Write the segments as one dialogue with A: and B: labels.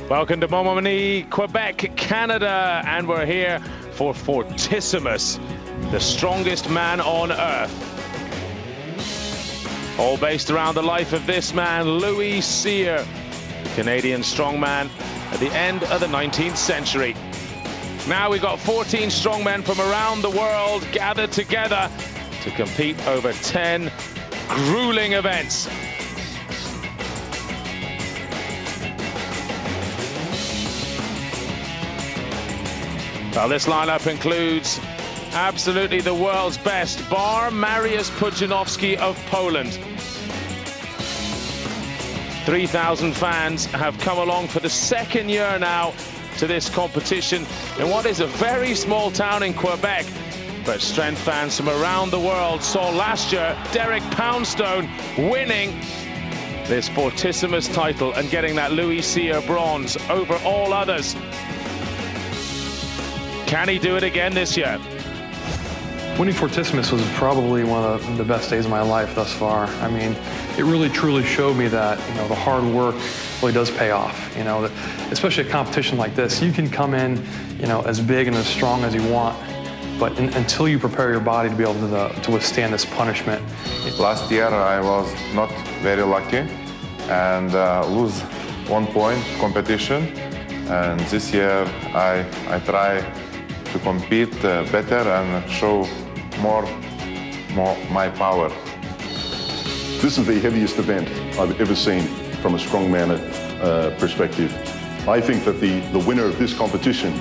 A: Welcome to Montmagny, Quebec, Canada, and we're here for Fortissimus, the strongest man on earth. All based around the life of this man, Louis Cyr, Canadian strongman at the end of the 19th century. Now we've got 14 strongmen from around the world gathered together to compete over 10 grueling events. Well, this lineup includes absolutely the world's best, bar Mariusz Pudzianowski of Poland. 3,000 fans have come along for the second year now to this competition in what is a very small town in Quebec. But strength fans from around the world saw last year Derek Poundstone winning this Fortissimus title and getting that Louis Cyr bronze over all others. Can he do it again this year?
B: Winning Fortissimus was probably one of the best days of my life thus far. I mean, it really truly showed me that, the hard work really does pay off. Especially a competition like this, you can come in, as big and as strong as you want, but until you prepare your body to be able to withstand this punishment.
C: Last year I was not very lucky and lose 1 point competition, and this year I try to compete better and show more my power.
D: This is the heaviest event I've ever seen from a strongman perspective. I think that the winner of this competition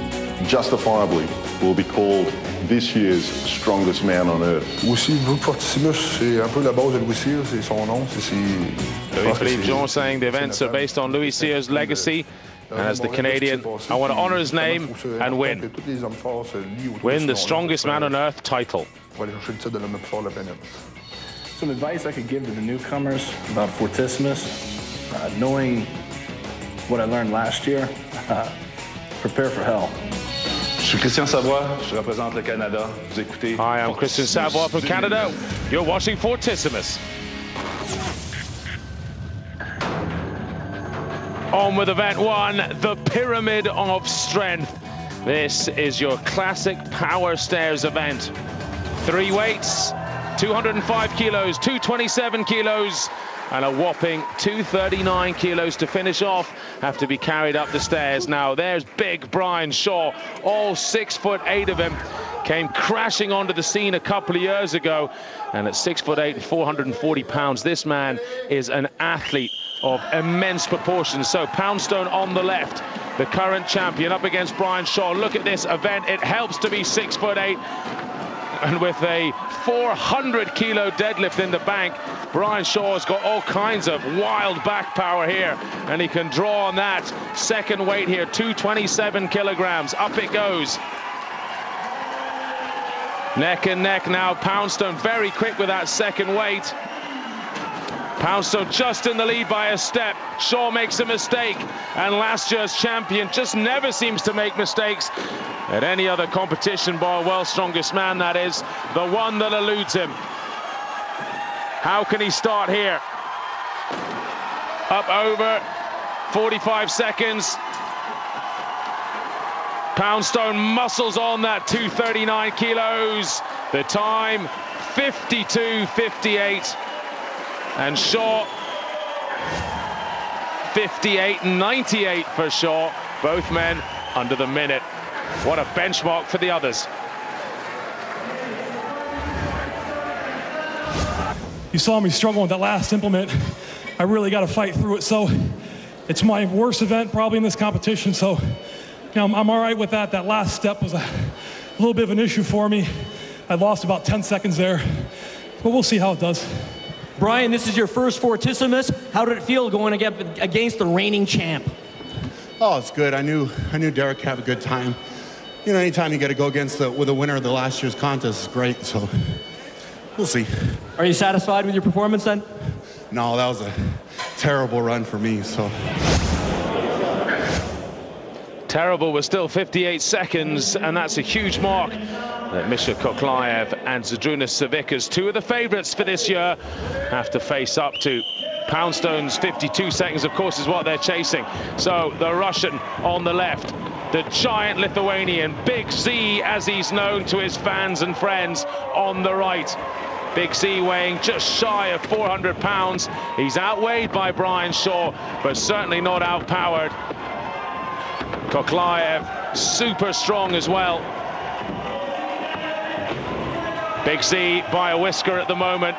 D: justifiably will be called this year's strongest man on earth.
E: Aussi, Fortissimus, c'est un peu la base de Louis Cyr, c'est son nom.
A: Louis Jean saying the events are based on Louis Cyr's legacy. And as the Canadian, I want to honor his name and win. Win the strongest man on earth title.
F: Some advice I could give to the newcomers about Fortissimus, knowing what I learned last year, prepare for hell.
G: Je suis Christian Savoie, je représente le Canada. Vous écoutez.
A: Hi, I'm Christian Savoie from Canada. You're watching Fortissimus. On with event one, the Pyramid of Strength. This is your classic power stairs event. 3 weights, 205 kilos, 227 kilos, and a whopping 239 kilos to finish off have to be carried up the stairs. Now there's big Brian Shaw, all 6'8" of him, came crashing onto the scene a couple of years ago, and at 6'8", 440 pounds, this man is an athlete of immense proportions. So Poundstone on the left, the current champion, up against Brian Shaw. Look at this event, it helps to be 6'8", and with a 400 kilo deadlift in the bank, Brian Shaw's got all kinds of wild back power here, and he can draw on that. Second weight here, 227 kilograms, up it goes. Neck and neck now, Poundstone very quick with that second weight. Poundstone just in the lead by a step. Shaw makes a mistake, and last year's champion just never seems to make mistakes at any other competition by world's strongest man, that is, the one that eludes him. How can he start here? Up over 45 seconds. Poundstone muscles on that 239 kilos. The time, 52.58. And Shaw, 58.98 for Shaw. Both men under the minute. What a benchmark for the others.
B: You saw me struggling with that last implement. I really got to fight through it. So it's my worst event probably in this competition. So I'm all right with that. That last step was a little bit of an issue for me. I lost about 10 seconds there, but we'll see how it does.
H: Brian, this is your first Fortissimus. How did it feel going against the reigning champ?
I: Oh, it's good. I knew Derek had a good time. Anytime you get to go against the winner of the last year's contest is great. So we'll see.
H: Are you satisfied with your performance then?
I: No, that was a terrible run for me. So.
A: Terrible was still 58 seconds, and that's a huge mark that Mikhail Koklayev and Zydrunas Savickas, two of the favourites for this year, have to face up to. Poundstone's 52 seconds, of course, is what they're chasing. So the Russian on the left, the giant Lithuanian, Big Z, as he's known to his fans and friends, on the right. Big Z weighing just shy of 400 pounds. He's outweighed by Brian Shaw, but certainly not outpowered. Koklayev, super strong as well. Big Z by a whisker at the moment.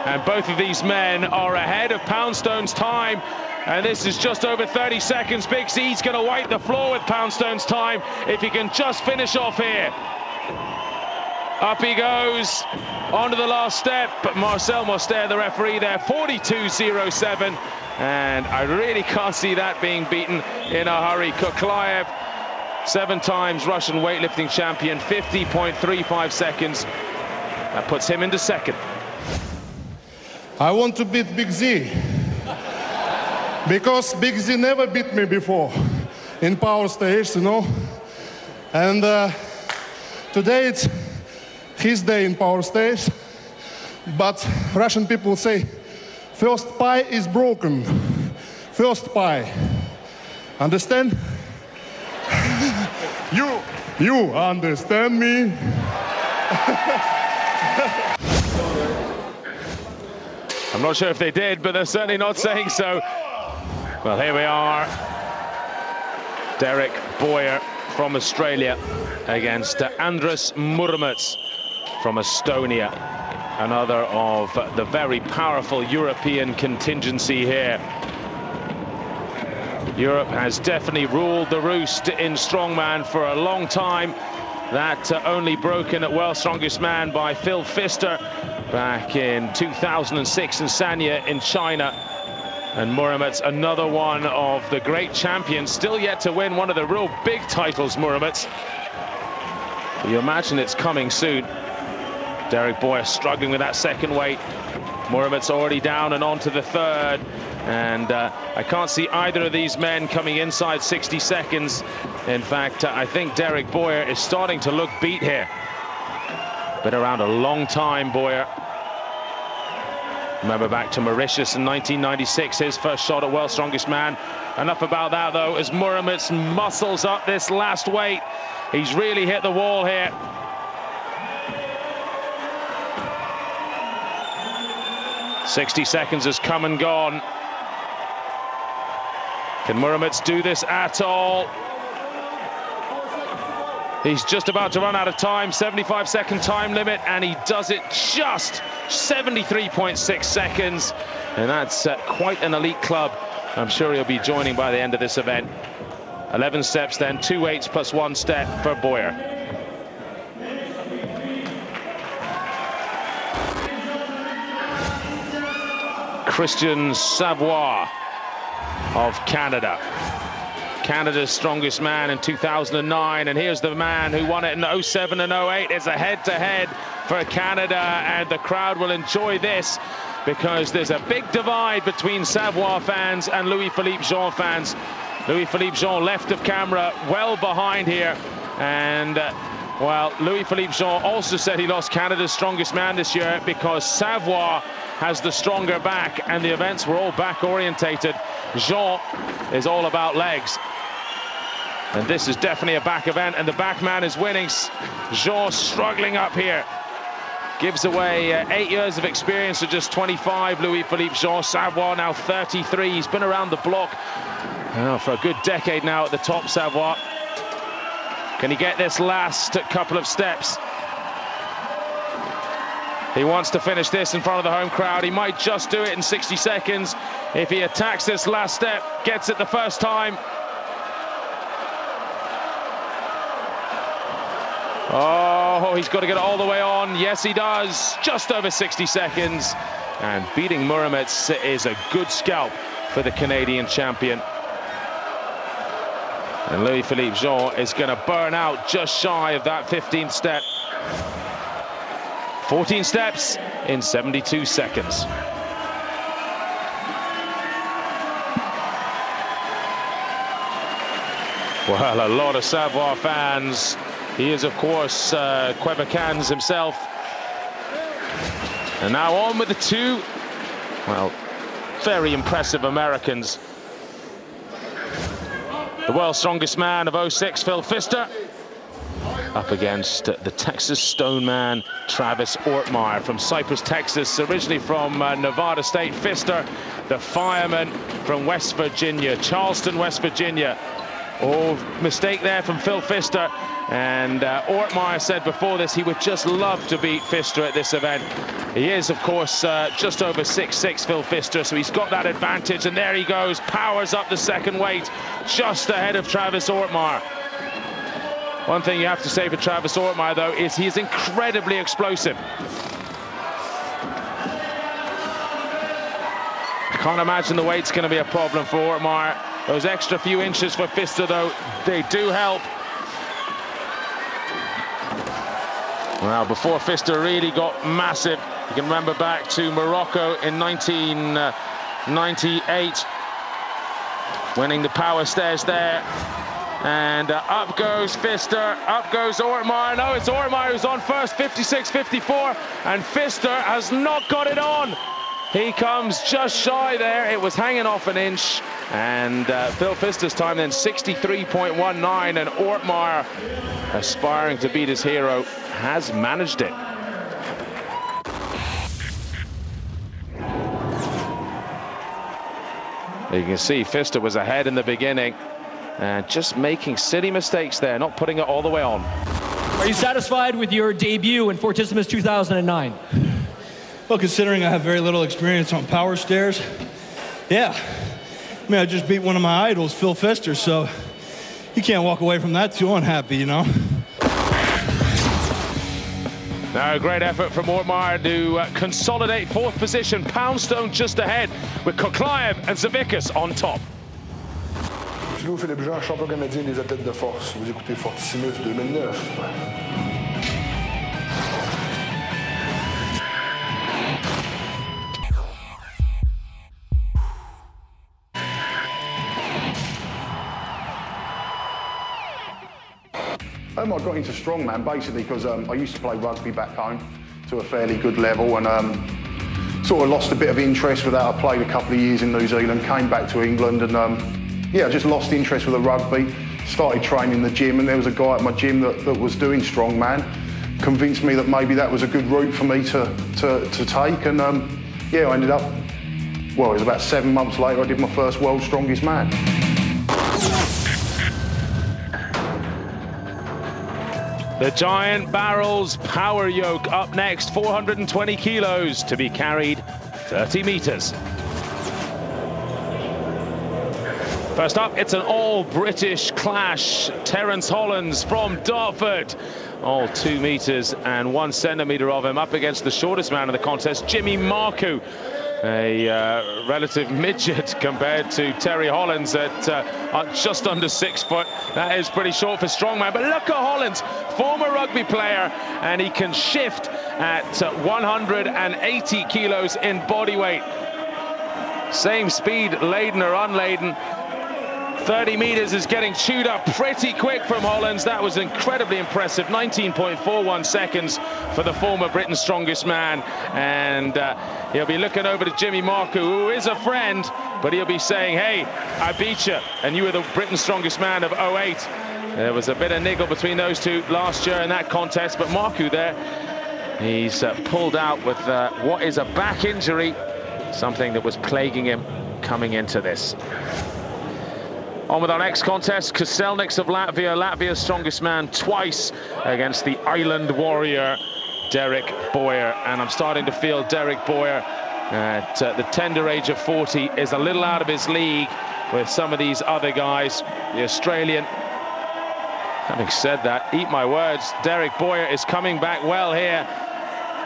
A: And both of these men are ahead of Poundstone's time. And this is just over 30 seconds. Big Z's going to wipe the floor with Poundstone's time if he can just finish off here. Up he goes, onto the last step, but Marcel Moster, the referee there, 42.07, and I really can't see that being beaten in a hurry. Koklayev, 7 times Russian weightlifting champion, 50.35 seconds. That puts him into second.
E: I want to beat Big Z, because Big Z never beat me before in power stage, you know, and today it's his day in power stage, but Russian people say, first pie is broken. First pie. Understand? You understand me?
A: I'm not sure if they did, but they're certainly not saying so. Well, here we are. Derek Boyer from Australia against Andras Murmats from Estonia, another of the very powerful European contingency here. Europe has definitely ruled the roost in strongman for a long time. That only broken at World's Strongest Man by Phil Pfister back in 2006 in Sanya in China. And Murmats, another one of the great champions, still yet to win one of the real big titles, Murmats. You imagine it's coming soon. Derek Boyer struggling with that second weight. Murmats already down and on to the third. And I can't see either of these men coming inside 60 seconds. In fact, I think Derek Boyer is starting to look beat here. Been around a long time, Boyer. Remember back to Mauritius in 1996, his first shot at World's Strongest Man. Enough about that, though, as Murmats muscles up this last weight. He's really hit the wall here. "60 seconds has come and gone. Can Murmats do this at all? He's just about to run out of time, 75-second time limit, and he does it just 73.6 seconds. And that's quite an elite club. I'm sure he'll be joining by the end of this event. 11 steps then, 2 weights plus 1 step for Boyer. Christian Savoy of Canada. Canada's strongest man in 2009, and here's the man who won it in 07 and 08. It's a head-to-head for Canada, and the crowd will enjoy this because there's a big divide between Savoy fans and Louis-Philippe Jean fans. Louis-Philippe Jean left of camera, well behind here, and well, Louis-Philippe Jean also said he lost Canada's strongest man this year because Savoy has the stronger back, and the events were all back orientated. Jean is all about legs, and this is definitely a back event, and the back man is winning. Jean struggling up here, gives away 8 years of experience to just 25. Louis-Philippe Jean. Savoy now 33. He's been around the block for a good decade now at the top. Savoy, can he get this last couple of steps? He wants to finish this in front of the home crowd. He might just do it in 60 seconds if he attacks this last step, gets it the first time. Oh, he's got to get it all the way on. Yes, he does. Just over 60 seconds. And beating Murmats is a good scalp for the Canadian champion. And Louis-Philippe Jean is going to burn out just shy of that 15th step. 14 steps in 72 seconds. Well, a lot of Savoy fans. He is, of course, Quebecans himself. And now on with the 2 Well, very impressive Americans. The world's strongest man of 06, Phil Pfister, up against the Texas Stone man, Travis Ortmayer from Cypress, Texas, originally from Nevada State. Pfister, the fireman from West Virginia, Charleston, West Virginia. Oh, mistake there from Phil Pfister. And Ortmayer said before this he would just love to beat Pfister at this event. He is, of course, just over 6'6", Phil Pfister, so he's got that advantage. And there he goes, powers up the second weight, just ahead of Travis Ortmayer. One thing you have to say for Travis Ortmayer, though, is he's incredibly explosive. I can't imagine the weight's going to be a problem for Ortmayer. Those extra few inches for Pfister, though, they do help. Well, before Pfister really got massive, you can remember back to Morocco in 1998, winning the power stairs there. And up goes Pfister, up goes Ortmayer. No, it's Ortmayer who's on first, 56-54, and Pfister has not got it on. He comes just shy there. It was hanging off an inch. And Phil Pfister's time then 63.19, and Ortmayer, aspiring to beat his hero, has managed it. You can see Pfister was ahead in the beginning and just making silly mistakes there, not putting it all the way on.
H: Are you satisfied with your debut in Fortissimus 2009?
J: Well, considering I have very little experience on power stairs, yeah. I mean, I just beat one of my idols, Phil Pfister, so you can't walk away from that too unhappy, you know?
A: Now, great effort from Ortmayer to consolidate fourth position. Poundstone just ahead with Koklayev and Savickas on top.
K: Je suis Philippe Jean, champion canadien des athlètes de force. Vous écoutez Fortissimus 2009.
L: I got into strongman basically because I used to play rugby back home to a fairly good level, and sort of lost a bit of interest with that. I played a couple of years in New Zealand, came back to England, and yeah, just lost interest with the rugby. Started training in the gym, and there was a guy at my gym that was doing strongman. Convinced me that maybe that was a good route for me to take, and yeah, I ended up, well, it was about 7 months later, I did my first World's Strongest Man.
A: The giant barrels power yoke up next, 420 kilos to be carried 30 meters. First up, it's an all-British clash. Terence Hollands from Dartford, all 2 meters and 1 centimeter of him, up against the shortest man in the contest, Jimmy Marcoux, a relative midget compared to Terry Hollands at just under 6 foot. That is pretty short for strongman, but look at Hollands, former rugby player, and he can shift at 180 kilos in body weight. Same speed, laden or unladen. 30 meters is getting chewed up pretty quick from Hollands. That was incredibly impressive. 19.41 seconds for the former Britain's strongest man. And he'll be looking over to Jimmy Marcoux, who is a friend, but he'll be saying, hey, I beat you, and you were the Britain's strongest man of 08. There was a bit of niggle between those two last year in that contest, but Marcoux there, he's pulled out with what is a back injury, something that was plaguing him coming into this. On with our next contest, Koklayev of Latvia, Latvia's strongest man twice against the island warrior, Derek Boyer. And I'm starting to feel Derek Boyer at the tender age of 40 is a little out of his league with some of these other guys. The Australian, having said that, eat my words, Derek Boyer is coming back well here.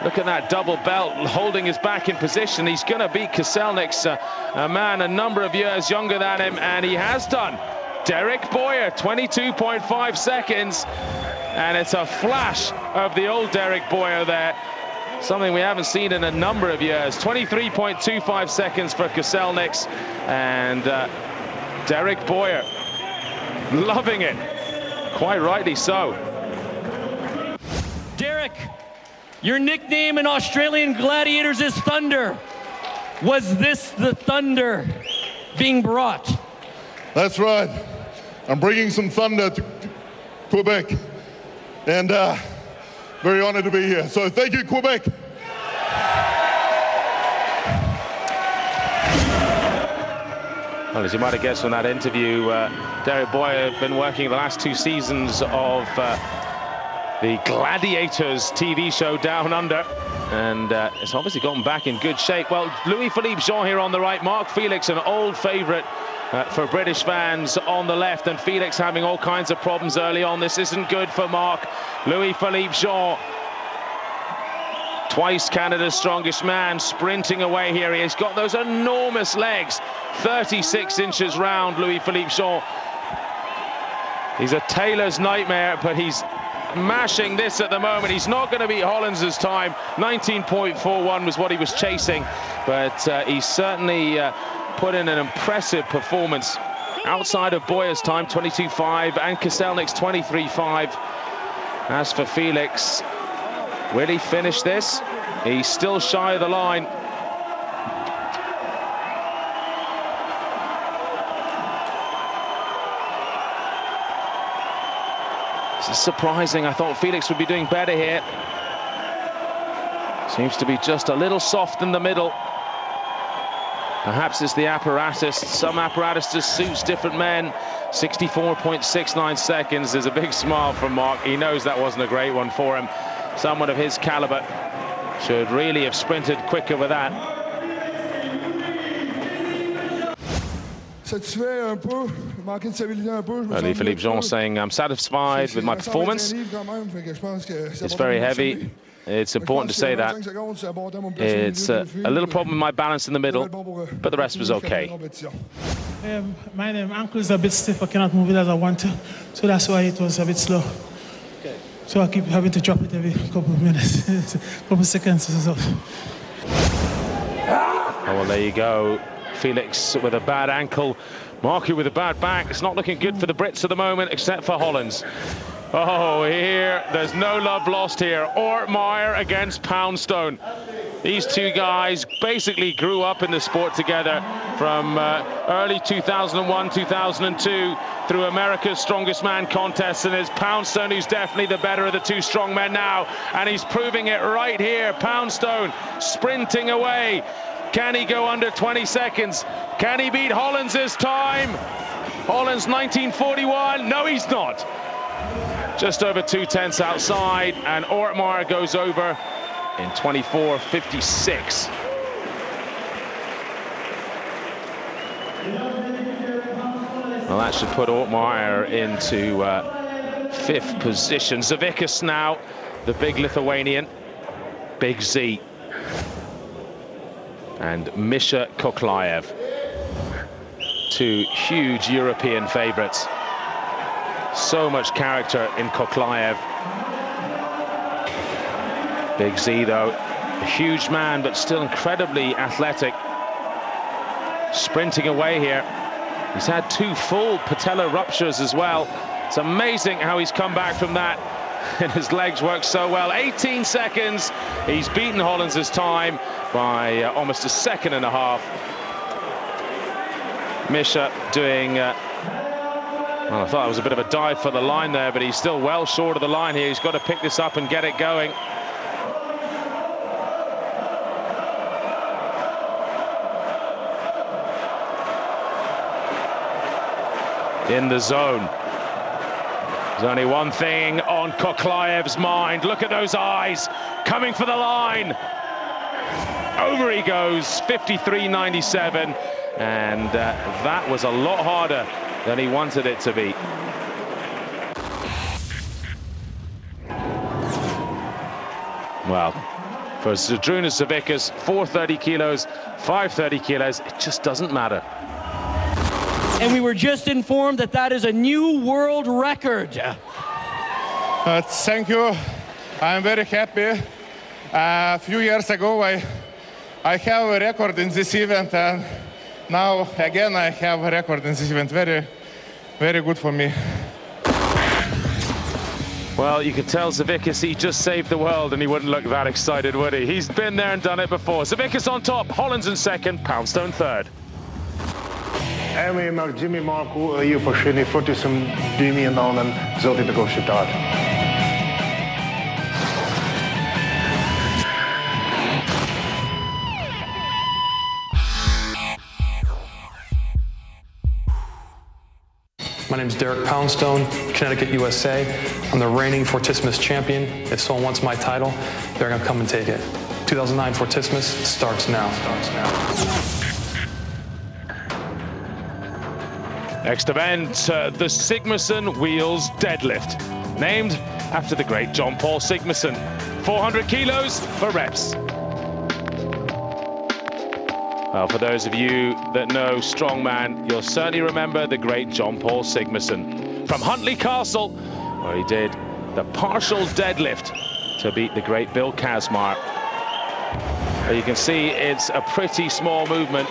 A: Look at that double belt, holding his back in position. He's going to beat Koklayev, a man a number of years younger than him, and he has done. Derek Boyer, 22.5 seconds, and it's a flash of the old Derek Boyer there. Something we haven't seen in a number of years. 23.25 seconds for Koklayev, and Derek Boyer loving it, quite rightly so.
H: Derek, your nickname in Australian Gladiators is Thunder. Was this the thunder being brought?
E: That's right. I'm bringing some thunder to Quebec. And very honored to be here. So thank you, Quebec.
A: Well, as you might have guessed from that interview, Derek Boyer had been working the last 2 seasons of the Gladiators TV show Down Under, and it's obviously gotten back in good shape. Well, Louis-Philippe Jean here on the right, Mark Felix, an old favourite for British fans, on the left, and Felix having all kinds of problems early on. This isn't good for Mark. Louis-Philippe Jean, twice Canada's strongest man, sprinting away here. He's got those enormous legs, 36 inches round, Louis-Philippe Jean. He's a tailor's nightmare, but he's mashing this at the moment. He's not going to beat Hollands' time. 19.41 was what he was chasing, but he's certainly put in an impressive performance outside of Boyer's time, 22.5, and Koselnik's 23.5. As for Felix, will he finish this? He's still shy of the line. This is surprising. I thought Felix would be doing better here. Seems to be just a little soft in the middle. Perhaps it's the apparatus. Some apparatus just suits different men. 64.69 seconds. There's a big smile from Mark. He knows that wasn't a great one for him. Someone of his caliber should really have sprinted quicker with that. Louis-Philippe Jean saying, I'm satisfied with my performance. It's very heavy. It's important to say that. It's a little problem with my balance in the middle, but the rest was okay.
M: My ankle is a bit stiff. I cannot move it as I want to, so that's why it was a bit slow. Okay. So I keep having to drop it every couple of minutes, couple of seconds or so.
A: Oh, well, there you go. Felix with a bad ankle, Marky with a bad back. It's not looking good for the Brits at the moment, except for Hollands. Oh, here, there's no love lost here. Ortmayer against Poundstone. These two guys basically grew up in the sport together from early 2001, 2002 through America's Strongest Man contest, and it's Poundstone who's definitely the better of the two strong men now, and he's proving it right here. Poundstone sprinting away. Can he go under 20 seconds? Can he beat Hollands' time? Hollands 1941. No, he's not. Just over 2/10 outside, and Ortmayer goes over in 24.56. Well, that should put Ortmayer into 5th position. Savickas now, the big Lithuanian, Big Z. And Misha Koklayev, 2 huge European favourites. So much character in Koklayev. Big Z, though, a huge man, but still incredibly athletic. Sprinting away here. He's had 2 full patella ruptures as well. It's amazing how he's come back from that. And his legs work so well. 18 seconds. He's beaten Hollands' time by almost a second and a half. Misha doing... well, I thought it was a bit of a dive for the line there, but he's still well short of the line here. He's got to pick this up and get it going. In the zone. There's only one thing on Koklayev's mind. Look at those eyes coming for the line. Over he goes, 53.97, and that was a lot harder than he wanted it to be. Well, for Zydrunas Savickas, 430 kilos, 530 kilos, it just doesn't matter.
H: And we were just informed that that is a new world record.
E: Thank you. I'm very happy. A few years ago, I have a record in this event, and now again I have a record in this event. Very, very good for me.
A: Well, you could tell Savickas he just saved the world and he wouldn't look that excited, would he? He's been there and done it before. Savickas on top, Holland's in second, Poundstone third.
K: Emi mag Jimmy Marku ju poszli Fortissimus dymien zoti tego szczytat.
B: My name is Derek Poundstone, Connecticut, USA. I'm the reigning Fortissimus champion. If someone wants my title, they're going to come and take it. 2009 Fortissimus starts now.
A: Next event, the Sigmarsson Wheels Deadlift, named after the great John Paul Sigmarsson. 400 kilos for reps. Well, for those of you that know strongman, you'll certainly remember the great John Paul Sigmarsson from Huntly Castle, where he did the partial deadlift to beat the great Bill Kazmar. But you can see it's a pretty small movement,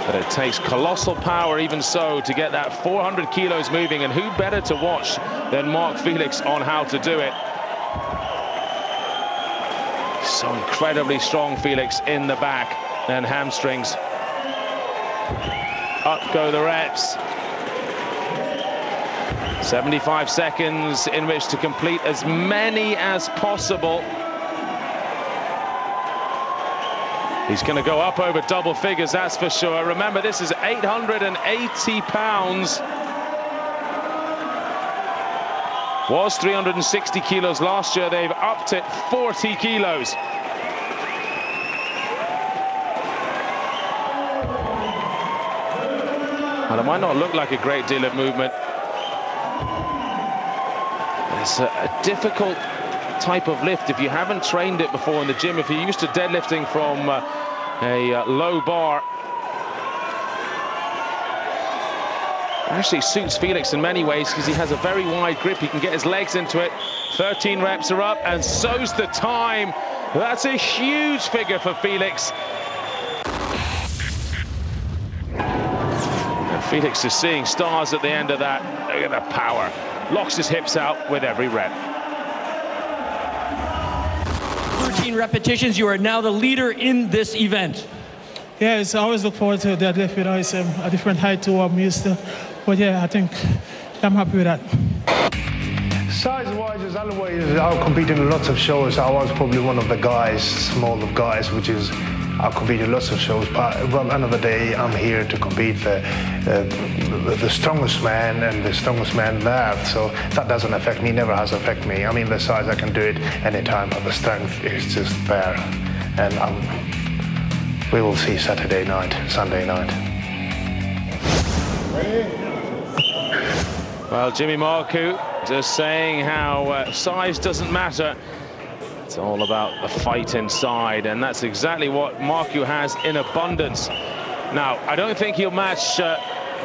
A: but it takes colossal power even so to get that 400 kilos moving, and who better to watch than Mark Felix on how to do it. So incredibly strong, Felix, in the back and hamstrings. Up go the reps. 75 seconds in which to complete as many as possible. He's going to go up over double figures, that's for sure. Remember, this is 880 pounds. Was 360 kilos last year. They've upped it 40 kilos. Well, it might not look like a great deal of movement. It's a difficult type of lift if you haven't trained it before in the gym. If you're used to deadlifting from a low bar, actually suits Felix in many ways because he has a very wide grip. He can get his legs into it. 13 reps are up, and so's the time. That's a huge figure for Felix. And Felix is seeing stars at the end of that. Look at the power. Locks his hips out with every rep.
H: 13 repetitions. You are now the leader in this event.
M: Yeah, I always look forward to deadlift. You know, it's a different height to what I'm used to. But yeah, I think I'm happy with that.
K: Size-wise, as always, I'll compete in lots of shows. I was probably one of the guys, small of guys, which is I'll compete in lots of shows. But at the end of the day, I'm here to compete the strongest man and the strongest man there. So that doesn't affect me, never has affected me. I mean, the size, I can do it anytime, but the strength is just there. And we will see Saturday night, Sunday night.
A: Well, Jimmy Marku just saying how size doesn't matter. It's all about the fight inside, and that's exactly what Marku has in abundance. Now, I don't think he'll match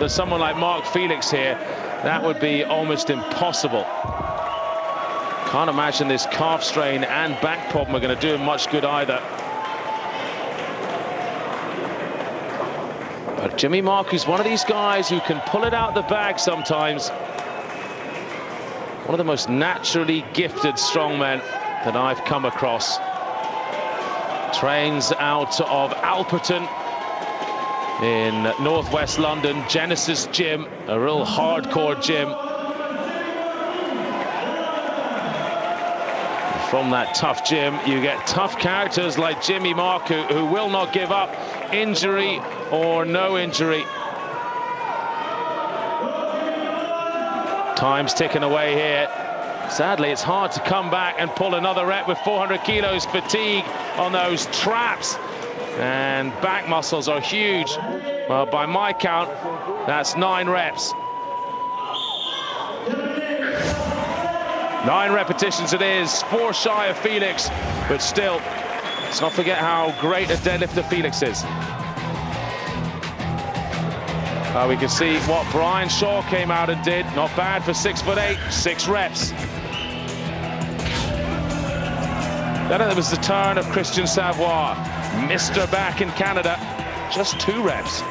A: someone like Mark Felix here. That would be almost impossible. Can't imagine this calf strain and back problem are going to do him much good either. But Jimmy Marku's one of these guys who can pull it out the bag sometimes. One of the most naturally gifted strongmen that I've come across. Trains out of Alperton in northwest London, Genesis Gym, a real hardcore gym. From that tough gym, you get tough characters like Jimmy Marku, who will not give up, injury or no injury. Time's ticking away here. Sadly, it's hard to come back and pull another rep with 400 kilos. Fatigue on those traps, and back muscles are huge. Well, by my count, that's 9 reps. 9 repetitions it is, 4 shy of Felix, but still, let's not forget how great a deadlifter Felix is. We can see what Brian Shaw came out and did. Not bad for 6'8", 6 reps. Then it was the turn of Christian Savoy, Mr. Back in Canada, just 2 reps.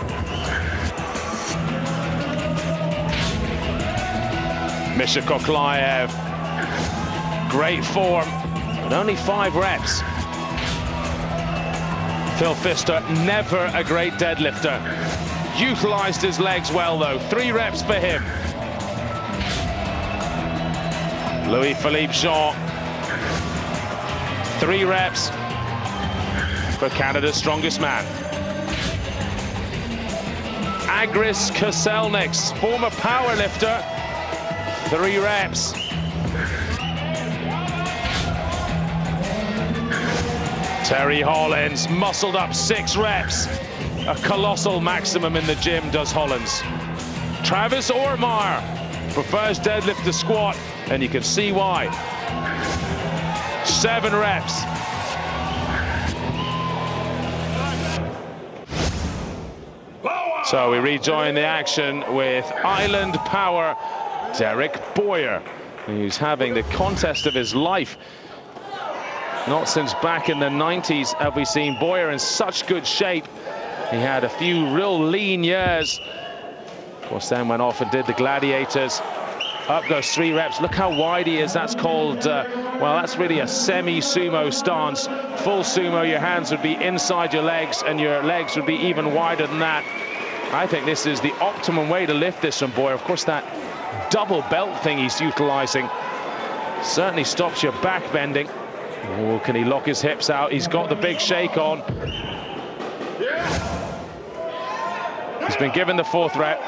A: Misha Koklayev, great form, but only 5 reps. Phil Pfister, never a great deadlifter. Utilized his legs well though, 3 reps for him. Louis-Philippe Jean, 3 reps for Canada's strongest man. Agris Koselniks, former powerlifter, 3 reps. Terry Hollins, muscled up 6 reps. A colossal maximum in the gym does Hollins. Travis Ortmayer prefers deadlift to squat, and you can see why. 7 reps. So we rejoin the action with Island Power Derek Boyer, who's having the contest of his life. Not since back in the 90s have we seen Boyer in such good shape. He had a few real lean years. Of course, then went off and did the Gladiators. Up goes 3 reps. Look how wide he is. That's called, well, that's really a semi-sumo stance. Full sumo, your hands would be inside your legs, and your legs would be even wider than that. I think this is the optimum way to lift this from Boyer. Of course, that double belt thing he's utilizing certainly stops your back bending. Oh, can he lock his hips out? He's got the big shake on. He's been given the 4th rep.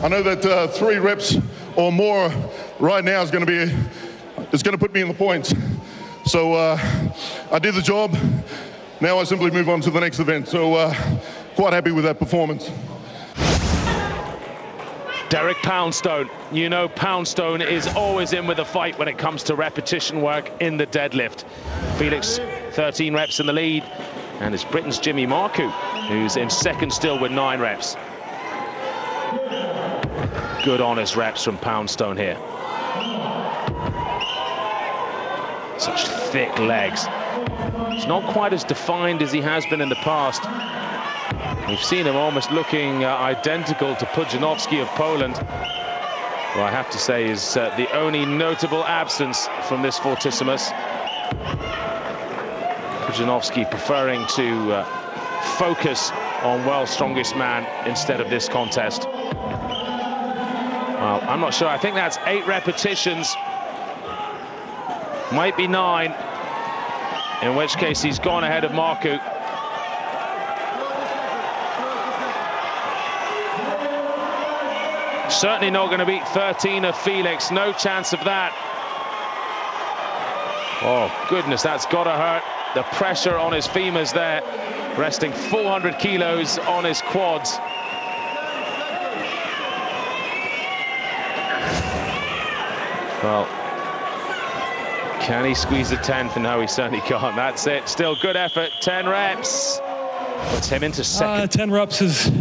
E: I know that 3 reps or more right now is going to put me in the points. So I did the job. Now I simply move on to the next event. So quite happy with that performance.
A: Derek Poundstone, you know Poundstone is always in with a fight when it comes to repetition work in the deadlift. Felix, 13 reps in the lead, and it's Britain's Jimmy Marcoux, who's in second still with 9 reps. Good honest reps from Poundstone here. Such thick legs. It's not quite as defined as he has been in the past. We've seen him almost looking identical to Pudzianowski of Poland, who I have to say is the only notable absence from this Fortissimus. Pudzianowski preferring to focus on world's strongest man instead of this contest. Well, I'm not sure. I think that's 8 repetitions. Might be 9. In which case he's gone ahead of Marcoux. Certainly not going to beat 13 of Felix. No chance of that. Oh, goodness, that's got to hurt. The pressure on his femurs there, resting 400 kilos on his quads. Well, can he squeeze the 10th? No, he certainly can't. That's it. Still good effort. 10 reps. Puts him into second.
B: 10 reps is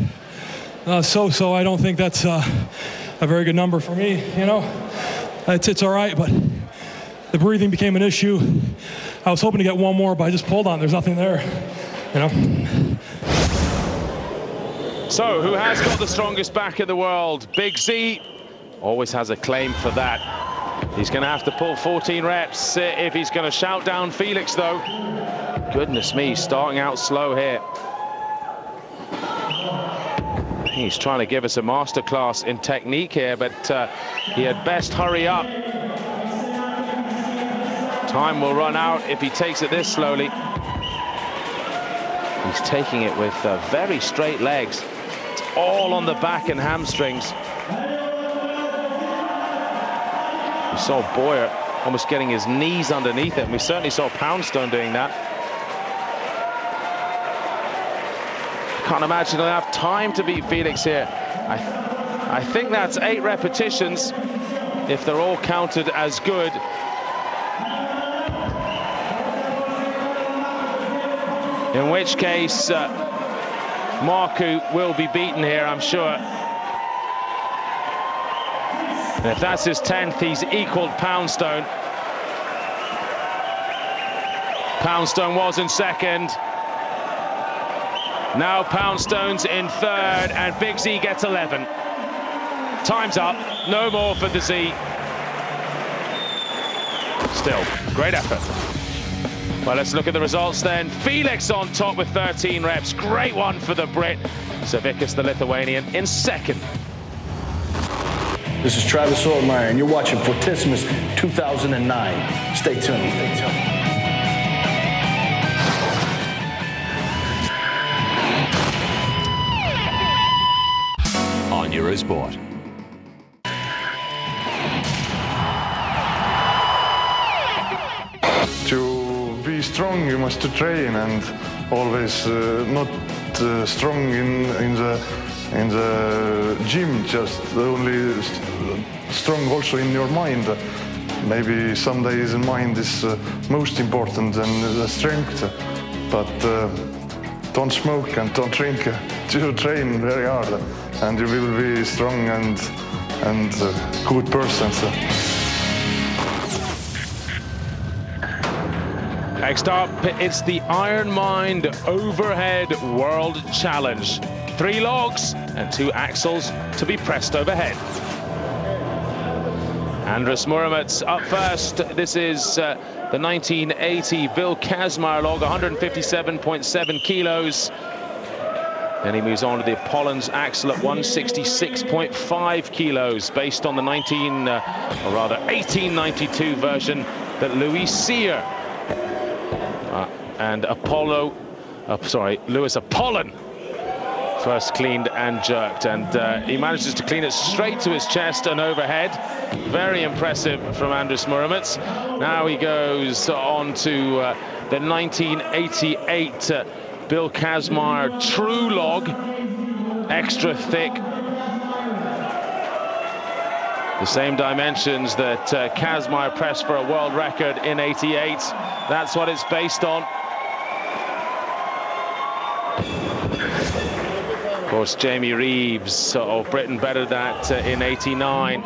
B: so-so. I don't think that's a very good number for me, you know. It's all right, but the breathing became an issue. I was hoping to get 1 more, but I just pulled on. There's nothing there, you know.
A: So, who has got the strongest back in the world? Big Z always has a claim for that. He's going to have to pull 14 reps if he's going to shout down Felix, though. Goodness me, starting out slow here. He's trying to give us a masterclass in technique here, but he had best hurry up. Time will run out if he takes it this slowly. He's taking it with very straight legs. It's all on the back and hamstrings. We saw Boyer almost getting his knees underneath it, and we certainly saw Poundstone doing that. Can't imagine he'll have time to beat Felix here. I think that's 8 repetitions, if they're all counted as good. In which case, Marcoux will be beaten here, I'm sure. And if that's his 10th, he's equaled Poundstone. Poundstone was in second. Now Poundstone's in third, and Big Z gets 11. Time's up. No more for the Z. Still, great effort. Well, let's look at the results then. Felix on top with 13 reps. Great one for the Brit. Savickas, the Lithuanian, in second.
F: This is Travis Ortmayer, and you're watching Fortissimus 2009. Stay tuned. Stay tuned.
N: On Eurosport.
C: To be strong, you must train, and always not strong in the gym, just only strong also in your mind. Maybe some days the mind is most important than the strength, but don't smoke and don't drink. To train very hard, and you will be strong and good person. So.
A: Next up, it's the Iron Mind Overhead World Challenge. 3 logs and 2 axles to be pressed overhead. Andris Muramets up first. This is the 1980 Bill Kazmaier log, 157.7 kilos. Then he moves on to the Apollon's axle at 166.5 kilos, based on the 1892 version that Louis Cyr and Louis Apollon first cleaned and jerked, and he manages to clean it straight to his chest and overhead. Very impressive from Andris Muramets. Now he goes on to the 1988 Bill Kazmaier True Log, extra thick. The same dimensions that Kazmaier pressed for a world record in '88. That's what it's based on. Of course, Jamie Reeves of Britain bettered that in '89.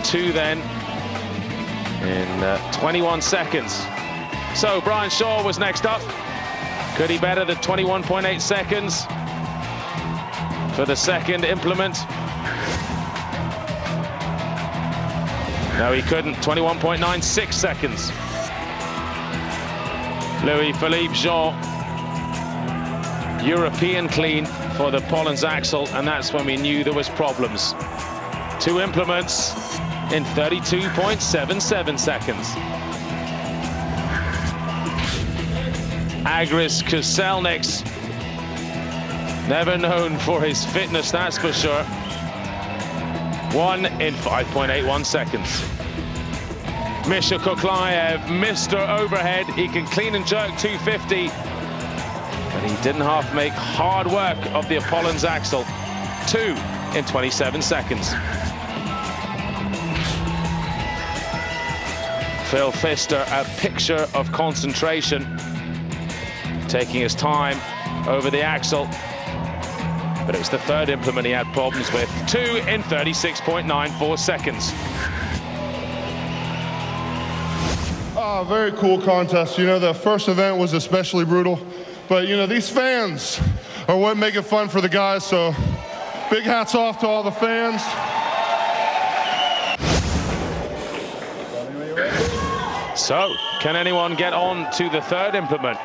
A: 2 then in 21 seconds. So Brian Shaw was next up. Could he better the 21.8 seconds for the second implement? No, he couldn't. 21.96 seconds. Louis-Philippe Jean, European clean for the Pollon's axle, and that's when we knew there was problems. 2 implements in 32.77 seconds. Agris Koselniks, never known for his fitness, that's for sure. 1 in 5.81 seconds. Misha Koklayev, Mr. Overhead. He can clean and jerk 250, but he didn't half make hard work of the Apollon's axle. 2 in 27 seconds. Phil Pfister, a picture of concentration, taking his time over the axle. But it was the third implement he had problems with. 2 in 36.94 seconds.
E: Very cool contest. You know, the first event was especially brutal. But, you know, these fans are what make it fun for the guys. So big hats off to all the fans.
A: So, can anyone get on to the third implement?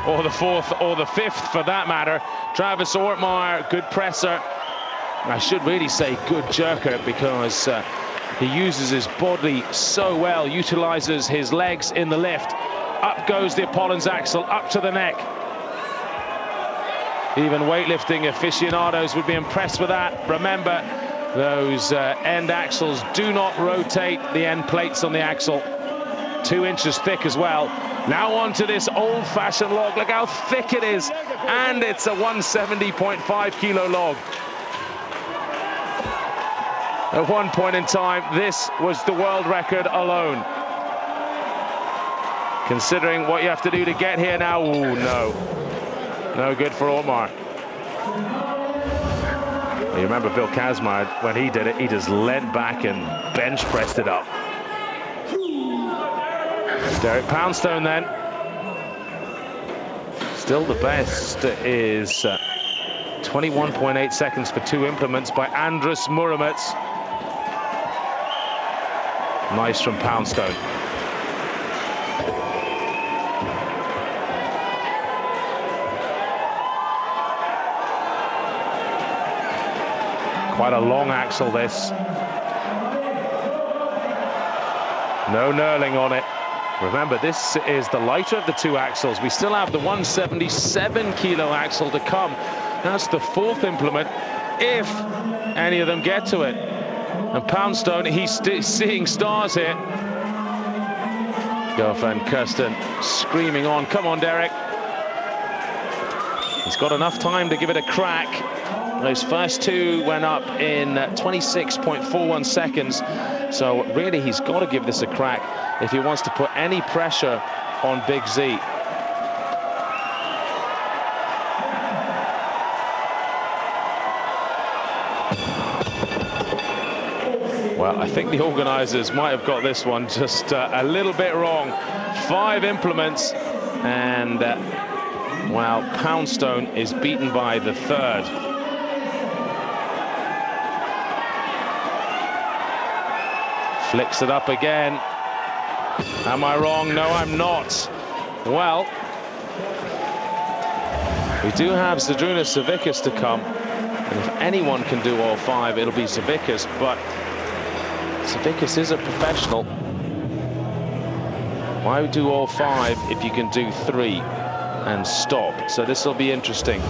A: Or the fourth, or the fifth, for that matter? Travis Ortmayer, good presser. I should really say good jerker, because he uses his body so well, utilizes his legs in the lift. Up goes the Apollon's axle, up to the neck. Even weightlifting aficionados would be impressed with that. Remember, those end axles do not rotate the end plates on the axle. 2 inches thick as well. Now on to this old-fashioned log. Look how thick it is, and it's a 170.5 kilo log. At one point in time, this was the world record alone. Considering what you have to do to get here now, ooh, no. No good for Ortmayer. You remember Bill Kazmaier, when he did it, he just leant back and bench pressed it up. Derek Poundstone then. Still the best is 21.8 seconds for 2 implements by Andrus Muromets. Nice from Poundstone. Quite a long axle, this. No knurling on it. Remember, this is the lighter of the 2 axles. We still have the 177 kilo axle to come. That's the 4th implement, if any of them get to it. And Poundstone, he's seeing stars here. Girlfriend Kirsten screaming on, come on, Derek. He's got enough time to give it a crack. Those first 2 went up in 26.41 seconds. So really, he's got to give this a crack if he wants to put any pressure on Big Z. Well, I think the organizers might have got this one just a little bit wrong. 5 implements, and well, Poundstone is beaten by the 3rd. Flicks it up again. Am I wrong? No, I'm not. Well, we do have Zydrunas Savickas to come, and if anyone can do all 5, it'll be Savickas, but Savickas is a professional. Why do all 5 if you can do 3 and stop? So this will be interesting.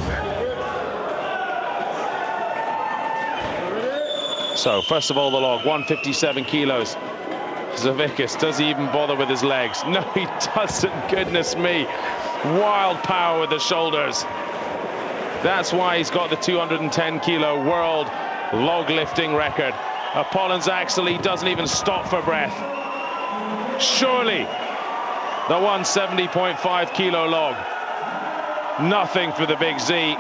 A: So first of all, the log, 157 kilos. Savickas, does he even bother with his legs? No, he doesn't, goodness me. Wild power with the shoulders. That's why he's got the 210 kilo world log lifting record. Apollon's axle, he doesn't even stop for breath. Surely the 170.5 kilo log. Nothing for the Big Z.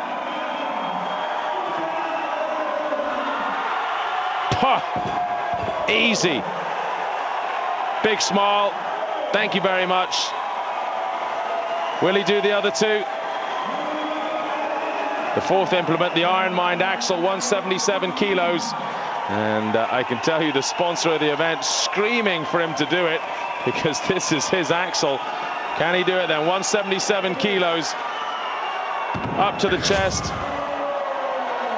A: Puh. Easy. Big smile. Thank you very much. Will he do the other 2? The 4th implement, the Iron Mind axle, 177 kilos. And I can tell you the sponsor of the event screaming for him to do it, because this is his axle. Can he do it then? 177 kilos. Up to the chest.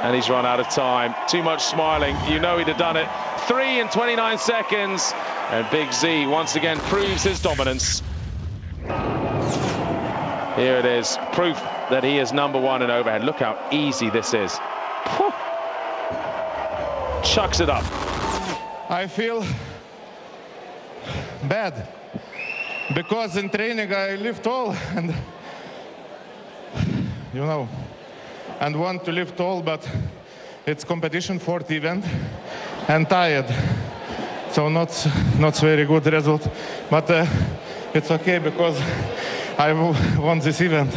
A: And he's run out of time. Too much smiling. You know he'd have done it. 3 in 29 seconds. And Big Z once again proves his dominance. Here it is. Proof that he is #1 in overhead. Look how easy this is. Whew. Chucks it up.
E: I feel bad because in training I lift tall and you know, and want to lift tall, but it's competition 40 event and tired, so not very good result, but it's okay because I won this event.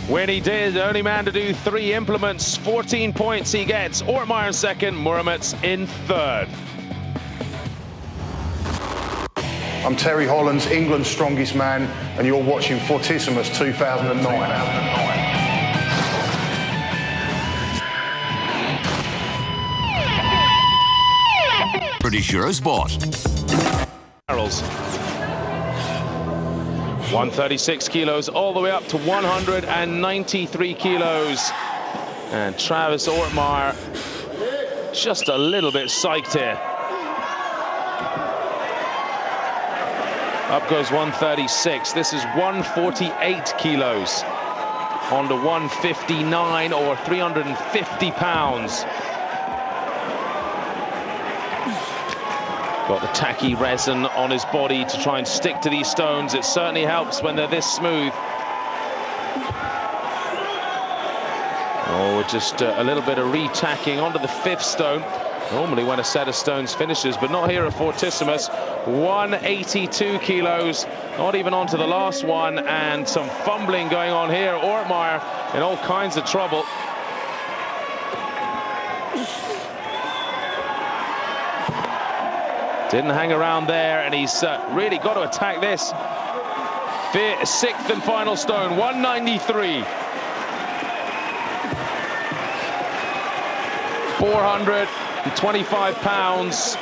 A: When he did, the only man to do 3 implements, 14 points he gets. Ortmayer in 2nd, Muromets in 3rd.
L: I'm Terry Hollands, England's strongest man, and you're watching Fortissimus 2009.
N: British Eurosport.
A: 136 kilos all the way up to 193 kilos. And Travis Ortmayer just a little bit psyched here. Up goes 136. This is 148 kilos on to 159 or 350 pounds. Got the tacky resin on his body to try and stick to these stones. It certainly helps when they're this smooth. Oh, just a little bit of retacking onto the 5th stone. Normally when a set of stones finishes, but not here at Fortissimus. 182 kilos, not even onto the last one, and some fumbling going on here. Ortmayer in all kinds of trouble. Didn't hang around there, and he's really got to attack this. 6th and final stone, 193. 425 pounds.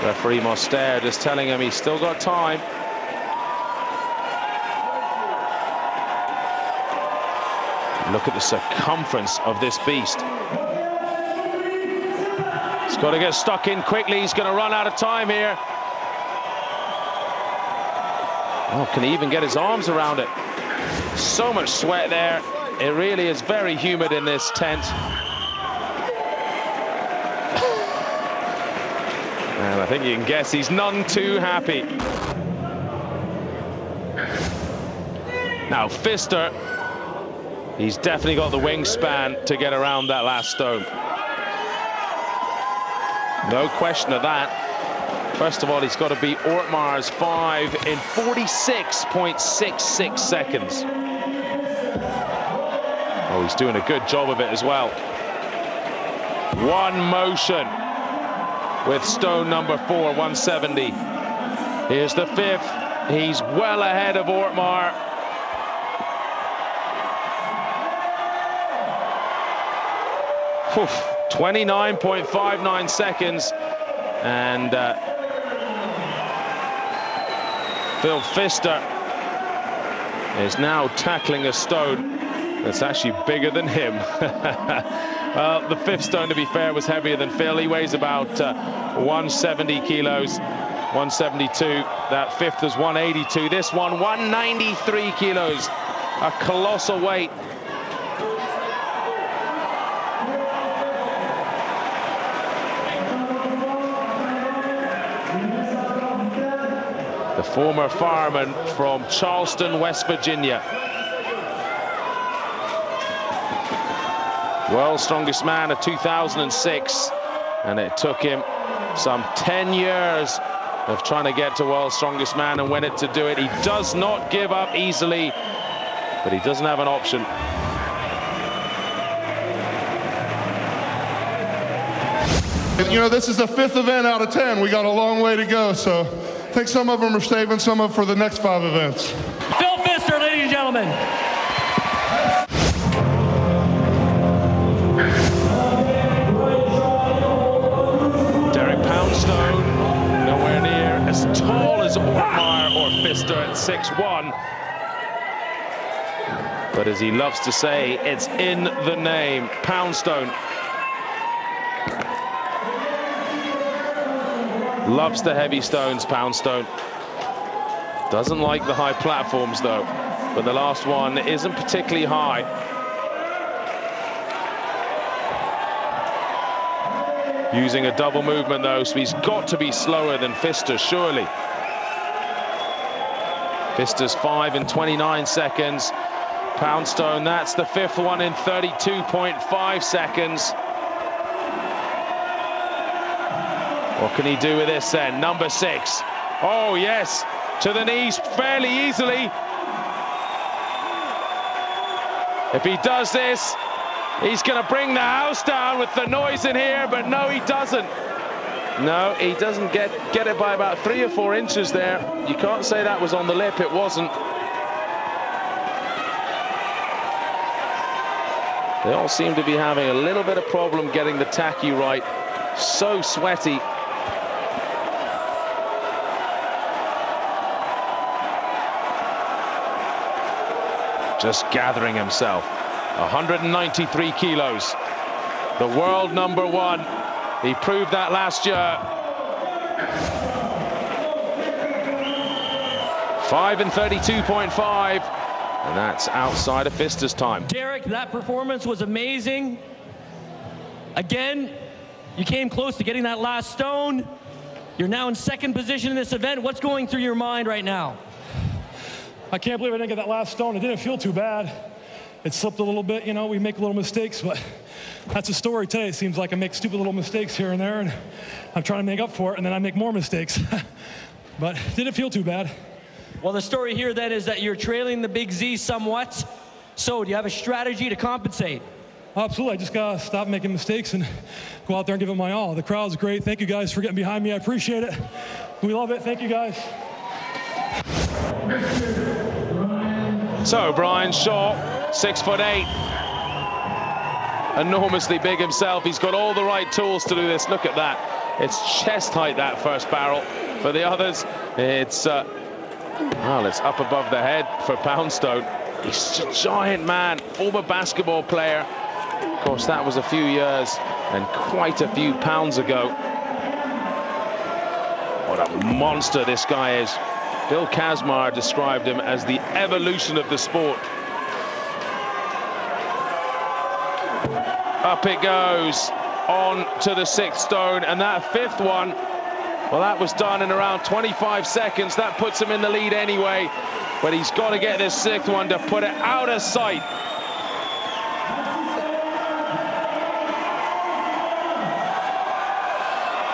A: Referee Moster just telling him he's still got time. Look at the circumference of this beast. He's got to get stuck in quickly. He's going to run out of time here. Oh, can he even get his arms around it? So much sweat there. It really is very humid in this tent. And I think you can guess he's none too happy. Now, Pfister, he's definitely got the wingspan to get around that last stone. No question of that. First of all, he's got to beat Ortmayer's 5 in 46.66 seconds. Oh, he's doing a good job of it as well. One motion with stone number 4, 170. Here's the 5th. He's well ahead of Ortmayer. Oof, 29.59 seconds. And Phil Pfister is now tackling a stone that's actually bigger than him. Well, the 5th stone, to be fair, was heavier than Phil. He weighs about 170 kilos, 172. That 5th was 182. This one, 193 kilos. A colossal weight. The former fireman from Charleston, West Virginia. World's strongest man of 2006, and it took him some 10 years of trying to get to world's strongest man and win it to do it. He does not give up easily, but he doesn't have an option.
E: You know, this is the 5th event out of 10. We got a long way to go, so I think some of them are saving some of for the next 5 events.
H: Phil Pfister, ladies and gentlemen.
A: Poundstone, nowhere near as tall as Ortmayer or Pfister at 6'1". But as he loves to say, it's in the name, Poundstone. Loves the heavy stones, Poundstone. Doesn't like the high platforms, though. But the last one isn't particularly high. Using a double movement, though, so he's got to be slower than Pfister, surely. Pfister's 5 in 29 seconds. Poundstone, that's the 5th one in 32.5 seconds. What can he do with this then? Number 6. Oh, yes, to the knees fairly easily. If he does this, he's going to bring the house down with the noise in here, but no, he doesn't. No, he doesn't get it by about 3 or 4 inches there. You can't say that was on the lip, it wasn't. They all seem to be having a little bit of problem getting the tacky right. So sweaty. Just gathering himself. 193 kilos. The world number 1. He proved that last year. 5 in 32.5. And that's outside of Pfister's time.
H: Derek, that performance was amazing. Again, you came close to getting that last stone. You're now in 2nd position in this event. What's going through your mind right now?
J: I can't believe I didn't get that last stone. It didn't feel too bad. It slipped a little bit, you know, we make little mistakes, but that's a story today. It seems like I make stupid little mistakes here and there, and I'm trying to make up for it, and then I make more mistakes. But it didn't feel too bad.
H: Well, the story here then is that you're trailing the Big Z somewhat. So do you have a strategy to compensate?
J: Absolutely. I just got to stop making mistakes and go out there and give it my all. The crowd's great. Thank you guys for getting behind me. I appreciate it. We love it. Thank you guys.
A: So Brian Shaw, 6'8", enormously big himself. He's got all the right tools to do this. Look at that. It's chest height, that first barrel. For the others, it's, well, it's up above the head for Poundstone. He's a giant man, former basketball player. Of course, that was a few years and quite a few pounds ago. What a monster this guy is. Bill Kazmar described him as the evolution of the sport. Up it goes, on to the 6th stone, and that 5th one, well, that was done in around 25 seconds. That puts him in the lead anyway, but he's got to get this 6th one to put it out of sight.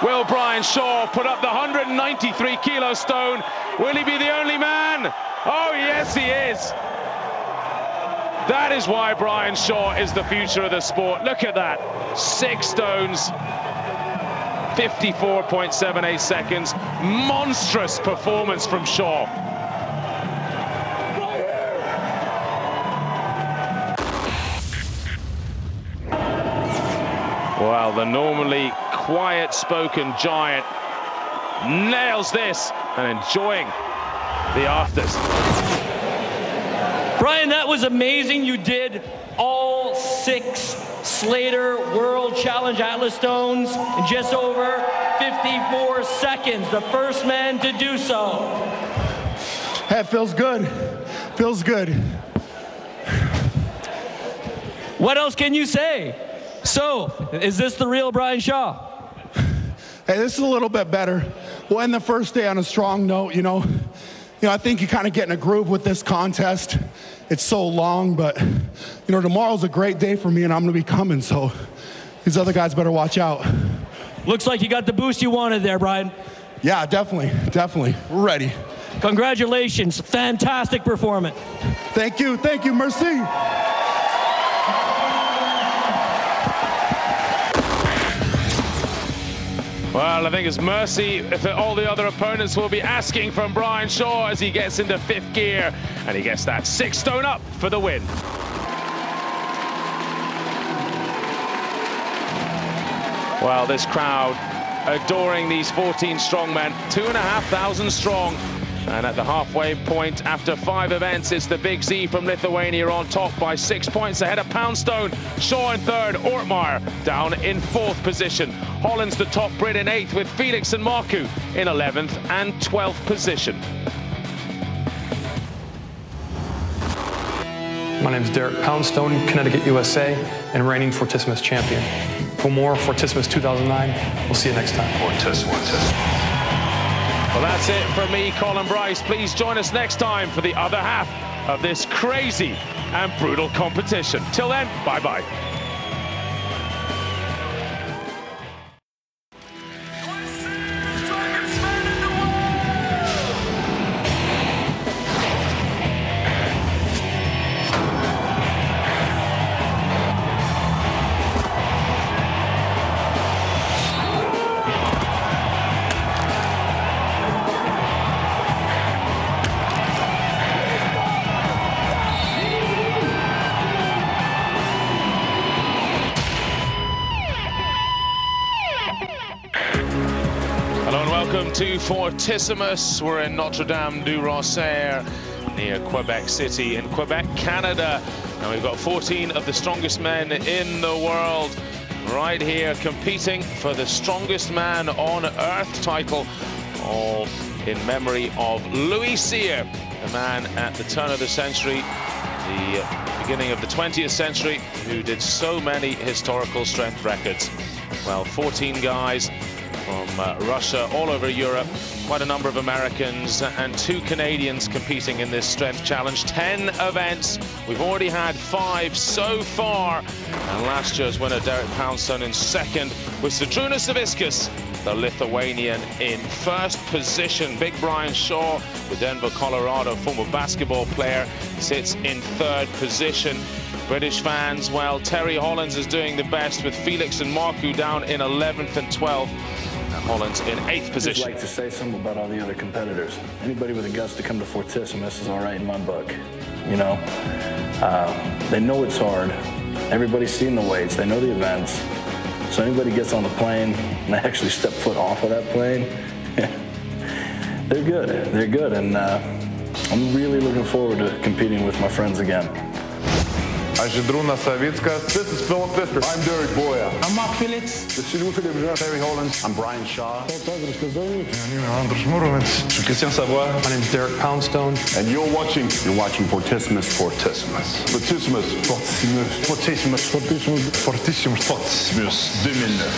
A: Will Brian Shaw put up the 193 kilo stone? Will he be the only man? Oh, yes, he is. That is why Brian Shaw is the future of the sport. Look at that. 6 stones, 54.78 seconds. Monstrous performance from Shaw. Well, the normally quiet-spoken giant nails this and enjoying the afters.
H: Brian, that was amazing. You did all 6 Slater World Challenge Atlas stones in just over 54 seconds. The first man to do so.
I: That feels good. Feels good.
H: What else can you say? So, is this the real Brian Shaw?
I: Hey, this is a little bit better. We'll end the first day on a strong note, you know. I think you kind of get in a groove with this contest. It's so long, but, tomorrow's a great day for me, and I'm going to be coming, so these other guys better watch out.
H: Looks like you got the boost you wanted there, Brian.
I: Yeah, definitely. We're ready.
H: Congratulations. Fantastic performance.
I: Thank you, merci.
A: Well, I think it's mercy if all the other opponents will be asking from Brian Shaw as he gets into 5th gear, and he gets that 6th stone up for the win. Well, this crowd adoring these 14 strongmen, 2,500 strong. And at the halfway point, after 5 events, it's the Big Z from Lithuania on top by 6 points ahead of Poundstone. Shaw in 3rd, Ortmayer down in 4th position. Holland's the top Brit in 8th, with Felix and Marku in 11th and 12th position.
B: My name is Derek Poundstone, Connecticut, USA, and reigning Fortissimus champion. For more Fortissimus 2009, we'll see you next time.
N: Fortissimus.
A: Well, that's it from me, Colin Bryce. Please join us next time for the other half of this crazy and brutal competition. Till then, bye-bye. Welcome to Fortissimus. We're in Notre-Dame-du-Rossaire near Quebec City in Quebec, Canada. And we've got 14 of the strongest men in the world right here competing for the strongest man on earth title, all in memory of Louis Cyr, a man at the turn of the century, the beginning of the 20th century, who did so many historical strength records. Well, 14 guys from Russia, all over Europe, quite a number of Americans and 2 Canadians competing in this strength challenge. 10 events. We've already had 5 so far. And last year's winner, Derek Poundstone, in 2nd, with Zydrunas, Savickas, the Lithuanian, in 1st position. Big Brian Shaw, the Denver, Colorado former basketball player, sits in 3rd position. British fans, well, Terry Hollands is doing the best, with Felix and Marku down in 11th and 12th. Holland's in 8th position.
F: I'd like to say something about all the other competitors. Anybody with the guts to come to Fortissimus is all right in my book. They know it's hard. Everybody's seen the weights, they know the events. So anybody gets on the plane and they actually step foot off of that plane, they're good, and I'm really looking forward to competing with my friends again.
C: Zydrunas, Savickas.
L: This is Philip Fister. I'm Derek Boyer.
M: I'm Mark Felix.
L: This is Terry Holland. I'm Brian Shaw.
G: Christian Savoy.
B: My name's Derek Poundstone.
L: And you're watching Fortissimus. Fortissimus. Fortissimus. Fortissimus. Fortissimus. Fortissimus.
G: Fortissimus. Fortissimus 2009.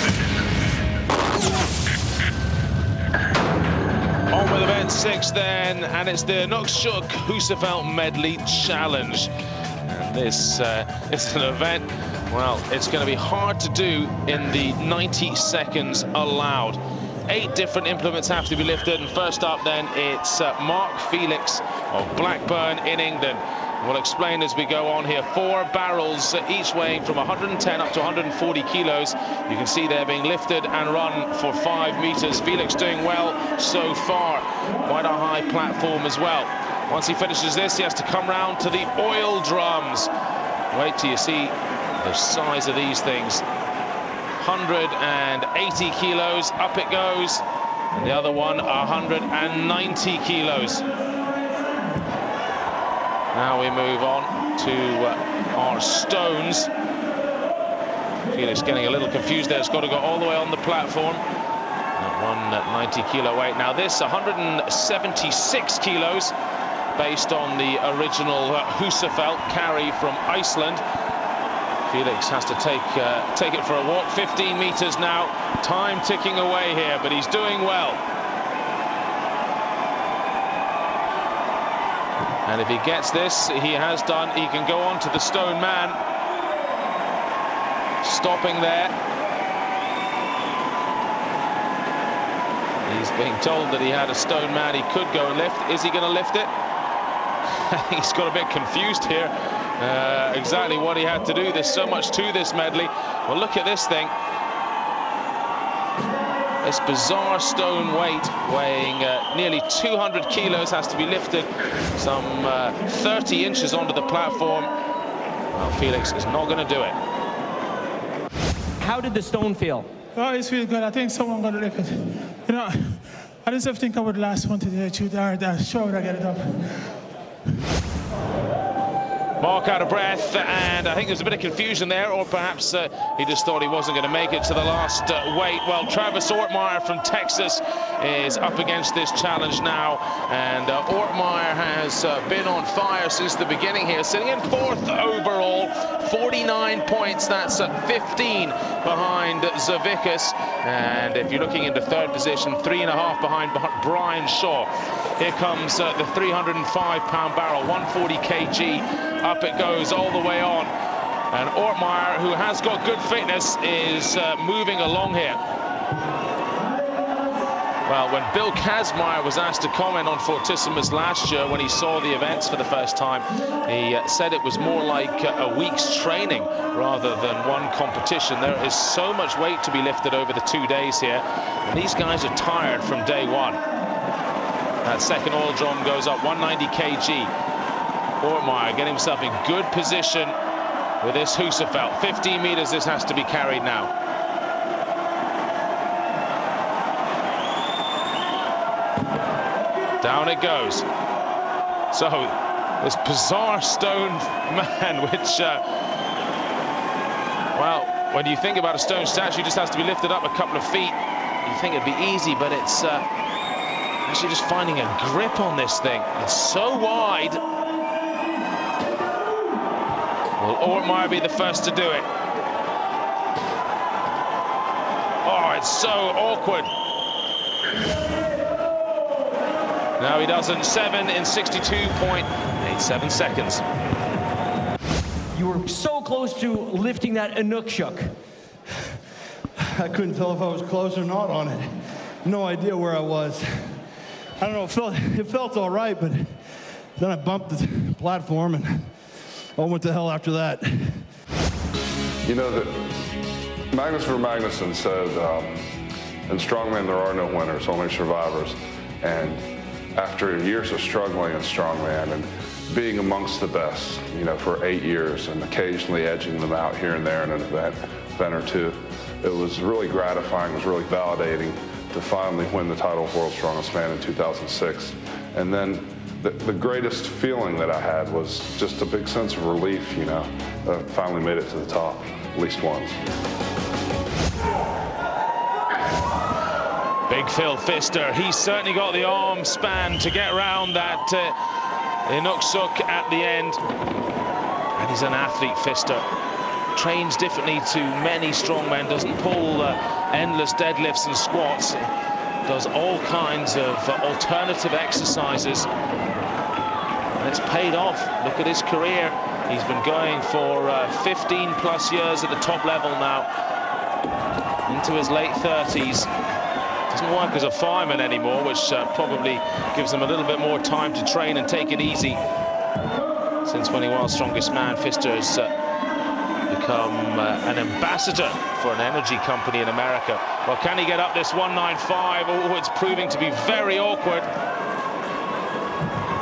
A: On with event 6 then, and it's the Inukshuk Husafelt Medley Challenge. And this is an event, well, it's going to be hard to do in the 90 seconds allowed. 8 different implements have to be lifted, and first up then it's Mark Felix of Blackburn in England. We'll explain as we go on here. 4 barrels, each weighing from 110 up to 140 kilos. You can see they're being lifted and run for 5 meters. Felix doing well so far. Quite a high platform as well. Once he finishes this, he has to come round to the oil drums. Wait till you see the size of these things. 180 kilos, up it goes. And the other one, 190 kilos. Now we move on to our stones. Felix getting a little confused there. It's got to go all the way on the platform. That 190 kilo weight. Now this 176 kilos based on the original Husafelt carry from Iceland. Felix has to take it for a walk. 15 meters now. Time ticking away here, but he's doing well. And if he gets this, he has done, he can go on to the stone man. Stopping there. He's being told that he had a stone man he could go and lift. Is he going to lift it? He's got a bit confused here. Exactly what he had to do. There's so much to this medley. Well, look at this thing. This bizarre stone weight weighing nearly 200 kilos has to be lifted some 30 inches onto the platform. Well, Felix is not going to do it.
H: How did the stone feel?
M: Oh, it feels good. I think someone got to lift it. You know, I just think I would last one to the shoot there. Sure would I get it up.
A: Mark out of breath, and I think there's a bit of confusion there, or perhaps he just thought he wasn't going to make it to the last weight. Well, Travis Ortmayer from Texas is up against this challenge now, and Ortmayer has been on fire since the beginning here, sitting in 4th overall, 49 points. That's 15 behind Savickas, and if you're looking into 3rd position, 3.5 behind Brian Shaw. Here comes the 305-pound barrel, 140 kg. Up it goes all the way on, and Ortmayer, who has got good fitness, is moving along here. Well, when Bill Kazmaier was asked to comment on Fortissimus last year when he saw the events for the first time, he said it was more like a week's training rather than one competition. There is so much weight to be lifted over the 2 days here, and these guys are tired from day one. That second oil drum goes up, 190 kg. Ortmayer getting himself in good position with this Husafelt. 15 meters this has to be carried now. Down it goes. So this bizarre stone man, which, well, when you think about a stone statue, just has to be lifted up a couple of feet. You think it'd be easy, but it's actually just finding a grip on this thing. It's so wide. Will Ortmayer be the first to do it? Oh, it's so awkward. No, he doesn't. 7 in 62.87 seconds.
H: You were so close to lifting that Inukshuk.
I: I couldn't tell if I was close or not on it. No idea where I was. I don't know, it felt all right, but then I bumped the platform and I went to hell after that.
O: You know, that Magnus Magnuson said, in strongman there are no winners, only survivors. And after years of struggling in strongman and being amongst the best, you know, for 8 years and occasionally edging them out here and there in an event or two, it was really gratifying, it was really validating to finally win the title of World's Strongest Man in 2006. And then the greatest feeling that I had was just a big sense of relief, you know, that I finally made it to the top, at least once.
A: Big Phil Pfister, he's certainly got the arm span to get around that Inuksuk at the end. And he's an athlete, Pfister. Trains differently to many strongmen, doesn't pull endless deadlifts and squats. Does all kinds of alternative exercises. And it's paid off. Look at his career. He's been going for 15 plus years at the top level now. Into his late 30s. Doesn't work as a fireman anymore, which probably gives him a little bit more time to train and take it easy. Since when he was strongest man, Pfister has become an ambassador for an energy company in America. Well, can he get up this 195? Oh, it's proving to be very awkward.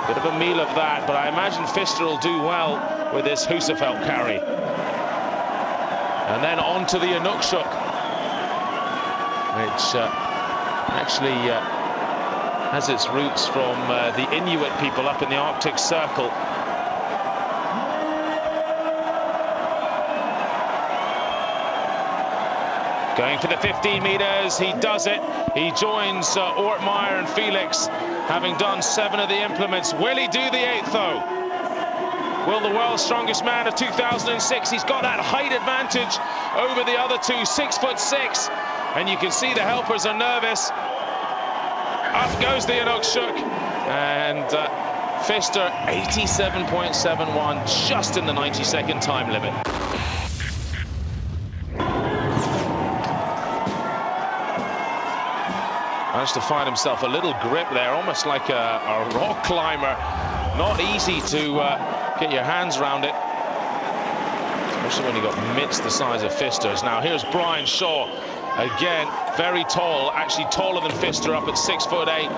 A: Bit of a meal of that, but I imagine Pfister will do well with this Husafeld carry. And then on to the Inuksuk, which actually has its roots from the Inuit people up in the Arctic Circle. Going for the 15 meters, he does it. He joins Ortmayer and Felix, having done 7 of the implements. Will he do the 8th, though? Will the world's strongest man of 2006? He's got that height advantage over the other two, 6'6", and you can see the helpers are nervous. Up goes the Inuksuk, and Pfister 87.71, just in the 90-second time limit. Managed to find himself a little grip there, almost like a rock climber. Not easy to get your hands around it, especially when you got mitts the size of Pfister's. Now here's Brian Shaw, again very tall, actually taller than Pfister, up at 6'8".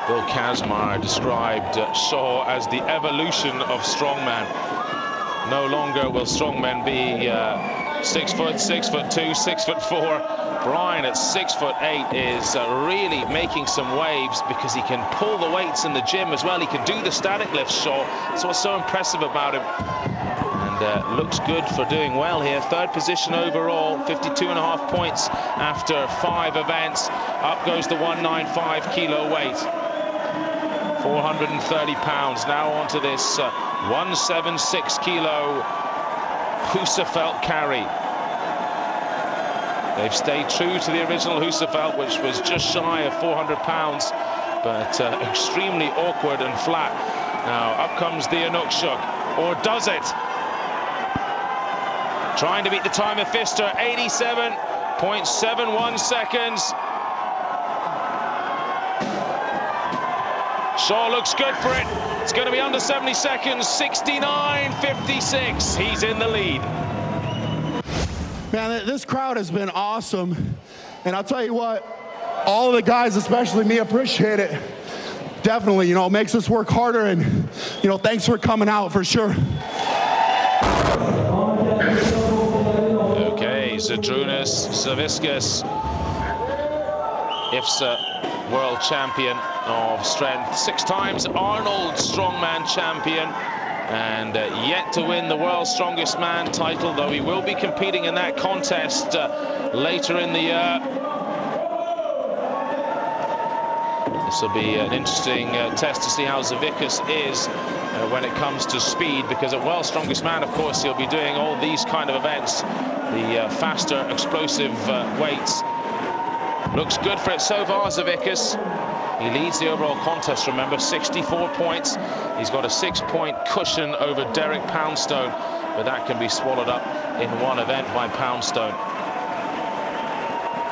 A: Bill Kazmar described Shaw as the evolution of strongman. No longer will strongmen be 6 foot, 6'2", 6'4". Brian at 6'8" is really making some waves because he can pull the weights in the gym as well. He can do the static lifts, Shaw. That's what's so impressive about him. And looks good for doing well here. 3rd position overall, 52.5 points after 5 events. Up goes the 195 kilo weight. 430 pounds. Now onto this 176 kilo Husafeld carry. They've stayed true to the original Husafeld, which was just shy of 400 pounds, but extremely awkward and flat. Now up comes the Inuksuk, or does it? Trying to beat the time of Pfister, 87.71 seconds. Shaw looks good for it. It's going to be under 70 seconds, 69.56. He's in the lead.
I: Man, this crowd has been awesome. And I'll tell you what, all the guys, especially me, appreciate it. Definitely, you know, it makes us work harder, and, you know, thanks for coming out for sure.
A: Okay, Zydrunas, Savickas, IFSA world champion of strength, 6 times Arnold strongman champion, and yet to win the world's strongest man title, though he will be competing in that contest later in the year. This will be an interesting test to see how Savickas is when it comes to speed, because at world's strongest man, of course, he'll be doing all these kind of events, the faster, explosive weights. Looks good for it so far, Savickas. He leads the overall contest, remember, 64 points. He's got a 6-point cushion over Derek Poundstone, but that can be swallowed up in one event by Poundstone.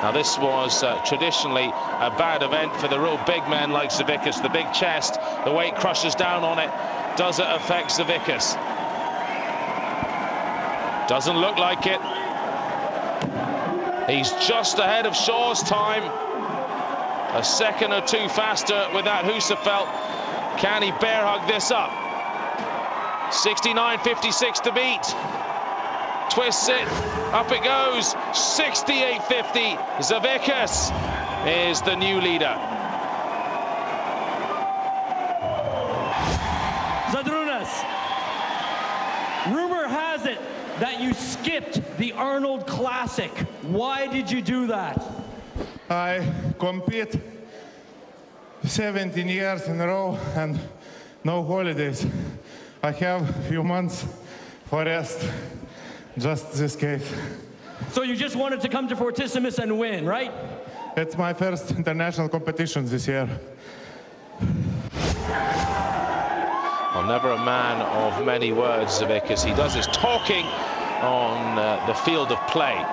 A: Now, this was traditionally a bad event for the real big men like Savickas, the big chest. The weight crushes down on it. Does it affect Savickas? Doesn't look like it. He's just ahead of Shaw's time. A second or two faster with that Husafelt. Can he bear hug this up? 69.56 to beat. Twists it, up it goes. 68.50. Savickas is the new leader.
H: Zydrunas, rumor has it that you skipped the Arnold Classic. Why did you do that?
E: I compete 17 years in a row and no holidays. I have a few months for rest, just this case.
H: So you just wanted to come to Fortissimus and win, right?
E: It's my first international competition this year.
A: Well, never a man of many words, Savickas. He does his talking on the field of play.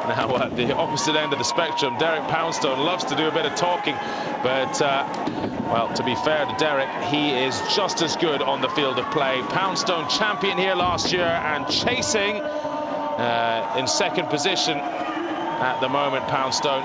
A: Now, at the opposite end of the spectrum, Derek Poundstone loves to do a bit of talking, but, well, to be fair to Derek, he is just as good on the field of play. Poundstone champion here last year and chasing in second position at the moment, Poundstone.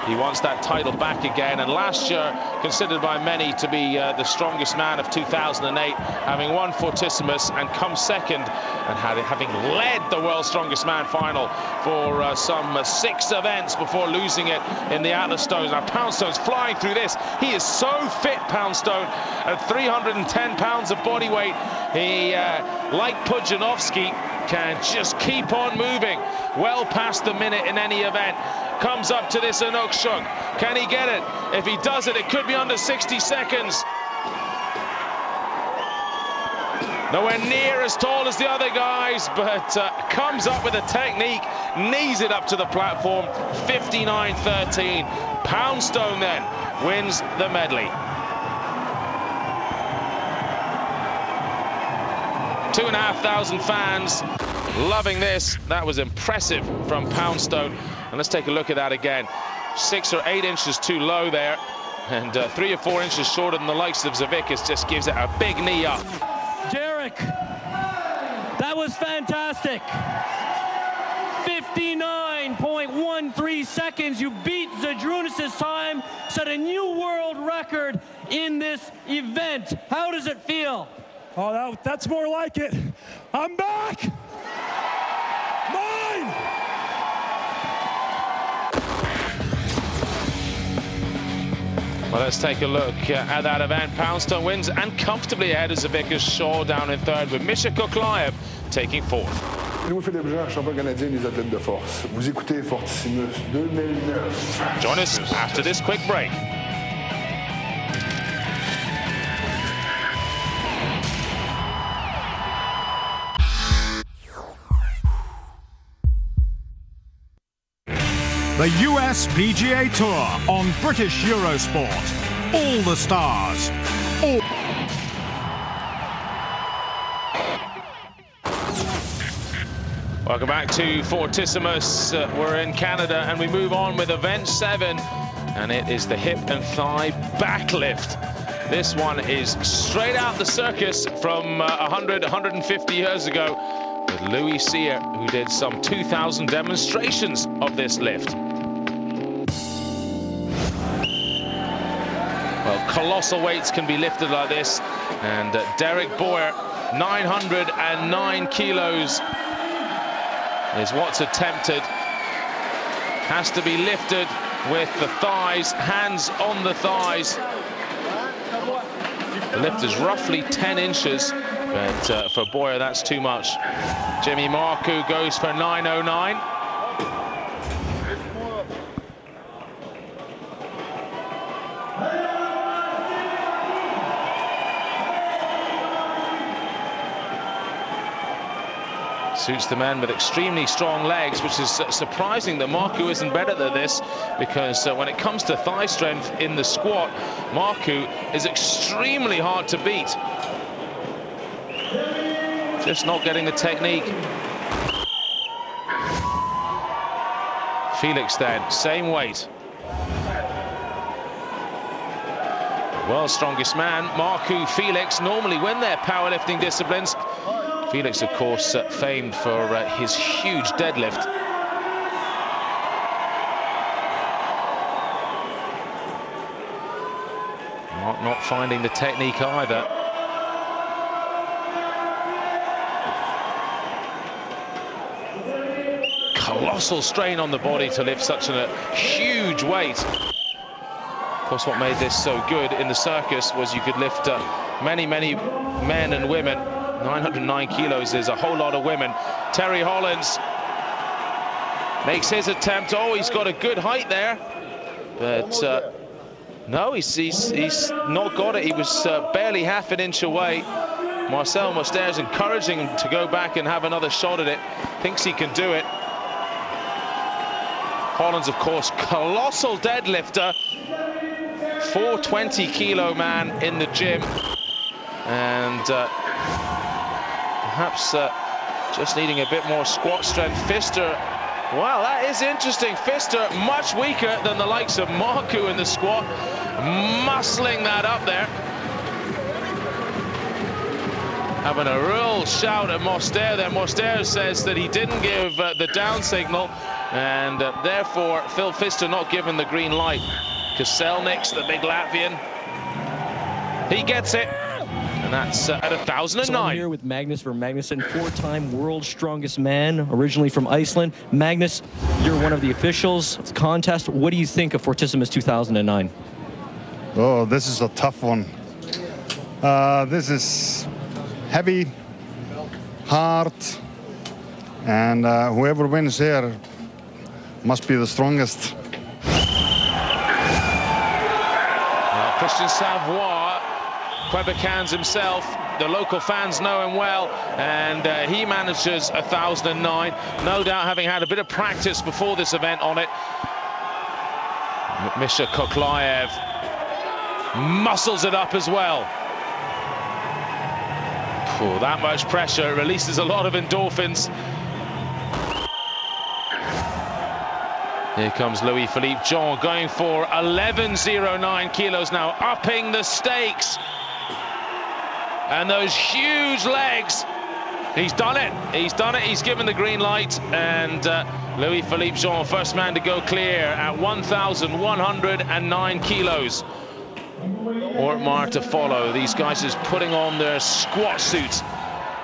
A: He wants that title back again, and last year considered by many to be the strongest man of 2008, having won Fortissimus and come second, and having led the World's Strongest Man final for some 6 events before losing it in the Atlas Stones. Now Poundstone's flying through this. He is so fit, Poundstone, at 310 pounds of body weight. He, like Pudzianowski, can just keep on moving well past the minute in any event. Comes up to this Inukshuk. Can he get it? If he does it, it could be under 60 seconds. Nowhere near as tall as the other guys, but comes up with a technique, knees it up to the platform. 59.13. Poundstone then wins the medley. 2,500 fans loving this. That was impressive from Poundstone. And let's take a look at that again. 6 or 8 inches too low there, and 3 or 4 inches shorter than the likes of Savickas. Just gives it a big knee up.
H: Derek, that was fantastic. 59.13 seconds. You beat Zydrunas' time, set a new world record in this event. How does it feel?
J: Oh, that's more like it. I'm back. Mine.
A: Well, let's take a look at that event. Poundstone wins and comfortably ahead of Savickas. Shaw down in third with Mikhail Koklayev taking fourth.
P: Louis-Philippe Jean, champion canadien des athlètes de force. Vous écoutez Fortissimus 2009.
A: Join us after this quick break.
Q: The US PGA Tour on British Eurosport. All the stars. All...
A: Welcome back to Fortissimus. We're in Canada and we move on with event 7, and it is the hip and thigh backlift. This one is straight out the circus from 150 years ago with Louis Cyr, who did some 2,000 demonstrations of this lift. Well, colossal weights can be lifted like this, and Derek Boyer, 909 kilos is what's attempted. Has to be lifted with the thighs, hands on the thighs. The lift is roughly 10 inches, but for Boyer that's too much. Jimmy Marcoux goes for 909. Suits the men with extremely strong legs, which is surprising that Marcoux isn't better than this, because when it comes to thigh strength in the squat, Marcoux is extremely hard to beat. Just not getting the technique. Felix then, same weight. World's strongest man, Marcoux, Felix, normally win their powerlifting disciplines. Felix, of course, famed for his huge deadlift. Not finding the technique either. Colossal strain on the body to lift such a huge weight. Of course, what made this so good in the circus was you could lift many men and women. 909 kilos is a whole lot of women. Terry Hollands makes his attempt. Oh, he's got a good height there, but no, he's not got it. He was barely half an inch away. Marcel Moster's encouraging him to go back and have another shot at it. Thinks he can do it. Hollands, of course, colossal deadlifter. 420 kilo man in the gym, and perhaps just needing a bit more squat strength. Pfister, wow, that is interesting. Pfister much weaker than the likes of Marku in the squat, muscling that up there. Having a real shout at Moster there. Moster says that he didn't give the down signal, and therefore Phil Pfister not given the green light. Koselnicks, the big Latvian, he gets it, and that's at 1,009.
H: So I'm here with Magnus for Magnusson, 4-time world's strongest man, originally from Iceland. Magnus, you're one of the officials of the contest. What do you think of Fortissimus 2009?
R: Oh, this is a tough one. This is heavy, hard, and whoever wins here must be the strongest.
A: Christian Savoy, Quebecans himself, the local fans know him well, and he manages 1,009, no doubt having had a bit of practice before this event on it. Misha Koklayev muscles it up as well. Oh, that much pressure releases a lot of endorphins. Here comes Louis-Philippe Jean going for 1109 kilos now, upping the stakes. And those huge legs. He's done it. He's done it. He's given the green light. And Louis-Philippe Jean, first man to go clear at 1,109 kilos. Ortmayer to follow. These guys just putting on their squat suits,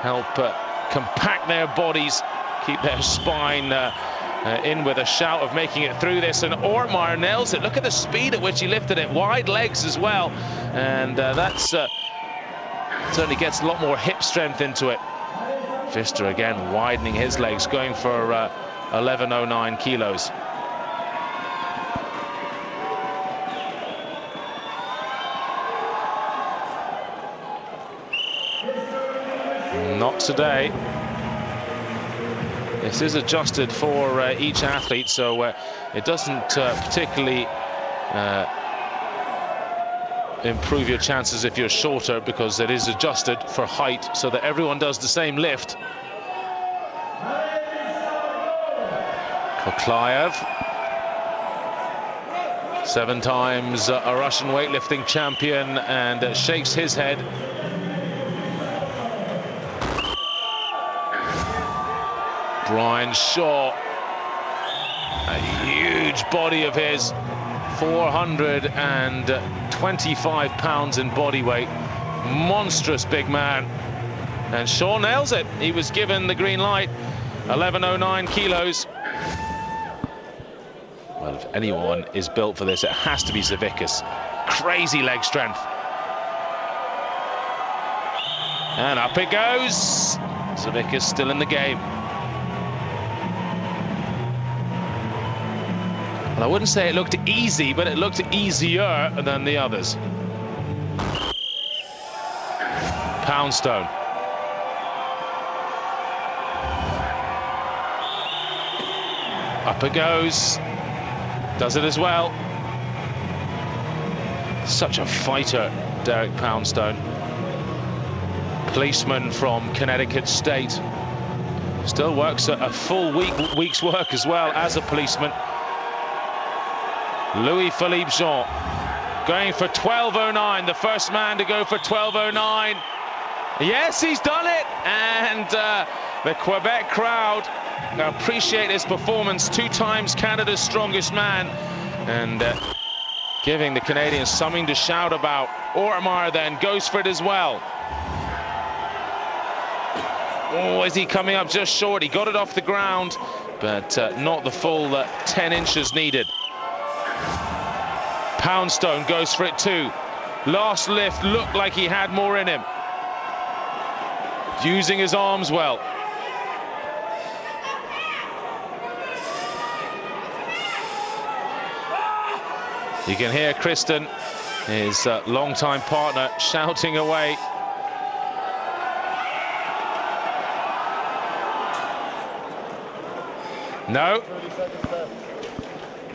A: help compact their bodies, keep their spine in with a shout of making it through this. And Ortmayer nails it. Look at the speed at which he lifted it. Wide legs as well. And that's certainly gets a lot more hip strength into it. Pfister again widening his legs, going for 1109 kilos. Not today. This is adjusted for each athlete, so it doesn't particularly improve your chances if you're shorter, because it is adjusted for height so that everyone does the same lift. Koklayev, 7 times a Russian weightlifting champion, and shakes his head. Brian Shaw, a huge body of his, 425 pounds in body weight, monstrous big man, and Shaw nails it. He was given the green light, 1109 kilos. Well, if anyone is built for this, it has to be Savickas. Crazy leg strength. And up it goes. Savickas still in the game. Well, I wouldn't say it looked easy, but it looked easier than the others. Poundstone. Up it goes. Does it as well. Such a fighter, Derek Poundstone. Policeman from Connecticut State. Still works a full week's work as well as a policeman. Louis-Philippe Jean going for 1209, the first man to go for 1209. Yes, he's done it, and the Quebec crowd appreciate his performance. 2 times Canada's strongest man, and giving the Canadians something to shout about. Ortmayer then goes for it as well. Oh, is he coming up just short? He got it off the ground, but not the full 10 inches needed. Poundstone goes for it too. Last lift looked like he had more in him. Using his arms well. You can hear Kristen, his longtime partner, shouting away. No.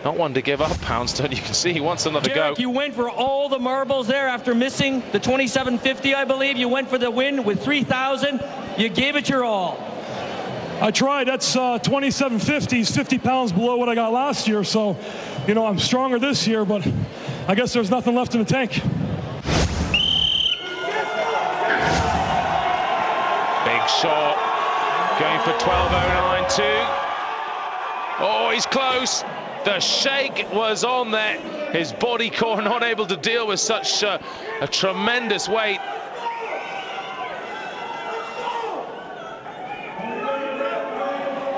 A: Not one to give up, Poundstone. You can see he wants another
H: Derek,
A: go.
H: you went for all the marbles there after missing the 2750, I believe. You went for the win with 3,000. You gave it your all.
J: I tried. That's 2750s, 50 pounds below what I got last year. So, you know, I'm stronger this year, but I guess there's nothing left in the tank.
A: Big shot. Going for 12.09 too. Oh, he's close. The shake was on there. His body core not able to deal with such a tremendous weight.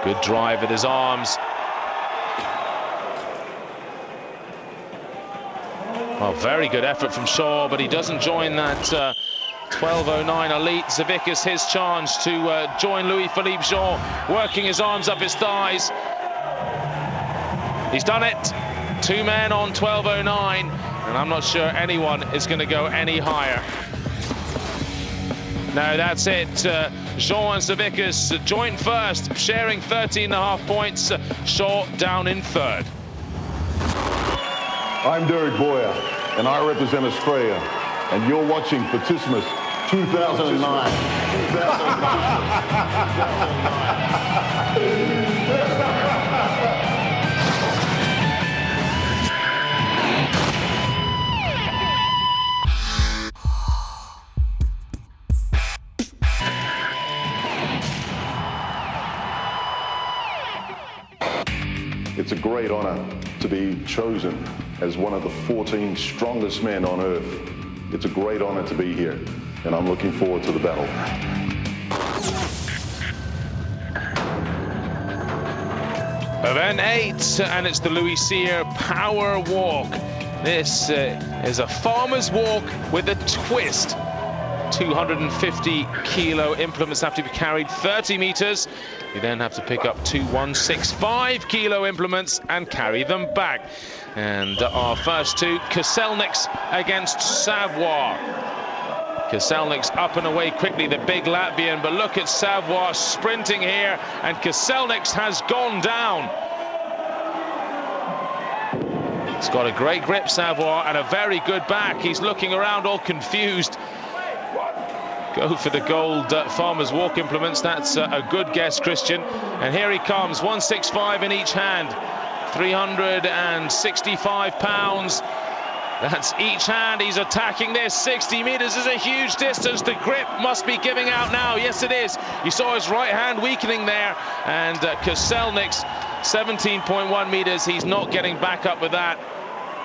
A: Good drive with his arms. Well, very good effort from Shaw, but he doesn't join that 12.09 elite. Savickas, his chance to join Louis-Philippe Jean, working his arms up his thighs. He's done it. Two men on 12.09, and I'm not sure anyone is going to go any higher. No, that's it. Jean and Savickas joint first, sharing 13.5 points. Shaw down in third.
D: I'm Derek Boyer, and I represent Australia, and you're watching Fortissimus 2009. It's a great honor to be chosen as one of the 14 strongest men on Earth. It's a great honor to be here, and I'm looking forward to the battle.
A: Event 8, and it's the Louis Cyr Power Walk. This is a farmer's walk with a twist. 250 kilo implements have to be carried 30 meters. You then have to pick up two 165 kilo implements and carry them back. And our first two, Koklayev against Savoy. Koklayev up and away quickly, the big Latvian, but look at Savoy sprinting here, and Koklayev has gone down. He's got a great grip, Savoy, and a very good back. He's looking around all confused. Go for the gold farmer's walk implements. That's a good guess, Christian. And here he comes, 165 in each hand, 365 pounds. That's each hand. He's attacking this. 60 meters is a huge distance. The grip must be giving out now. Yes, it is. You saw his right hand weakening there. And Koklayev, 17.1 meters. He's not getting back up with that.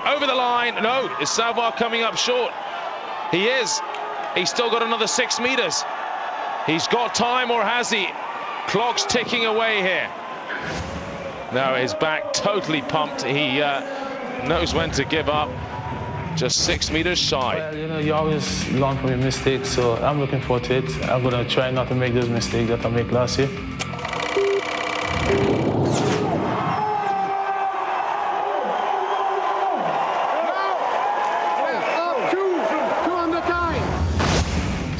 A: Over the line. No, is Savoy coming up short? He is. He's still got another 6 meters. He's got time, or has he? Clock's ticking away here. No, his back totally pumped. He knows when to give up. Just 6 meters shy.
S: Well, you know, you always learn from your mistakes, so I'm looking forward to it. I'm going to try not to make those mistakes that I made last year.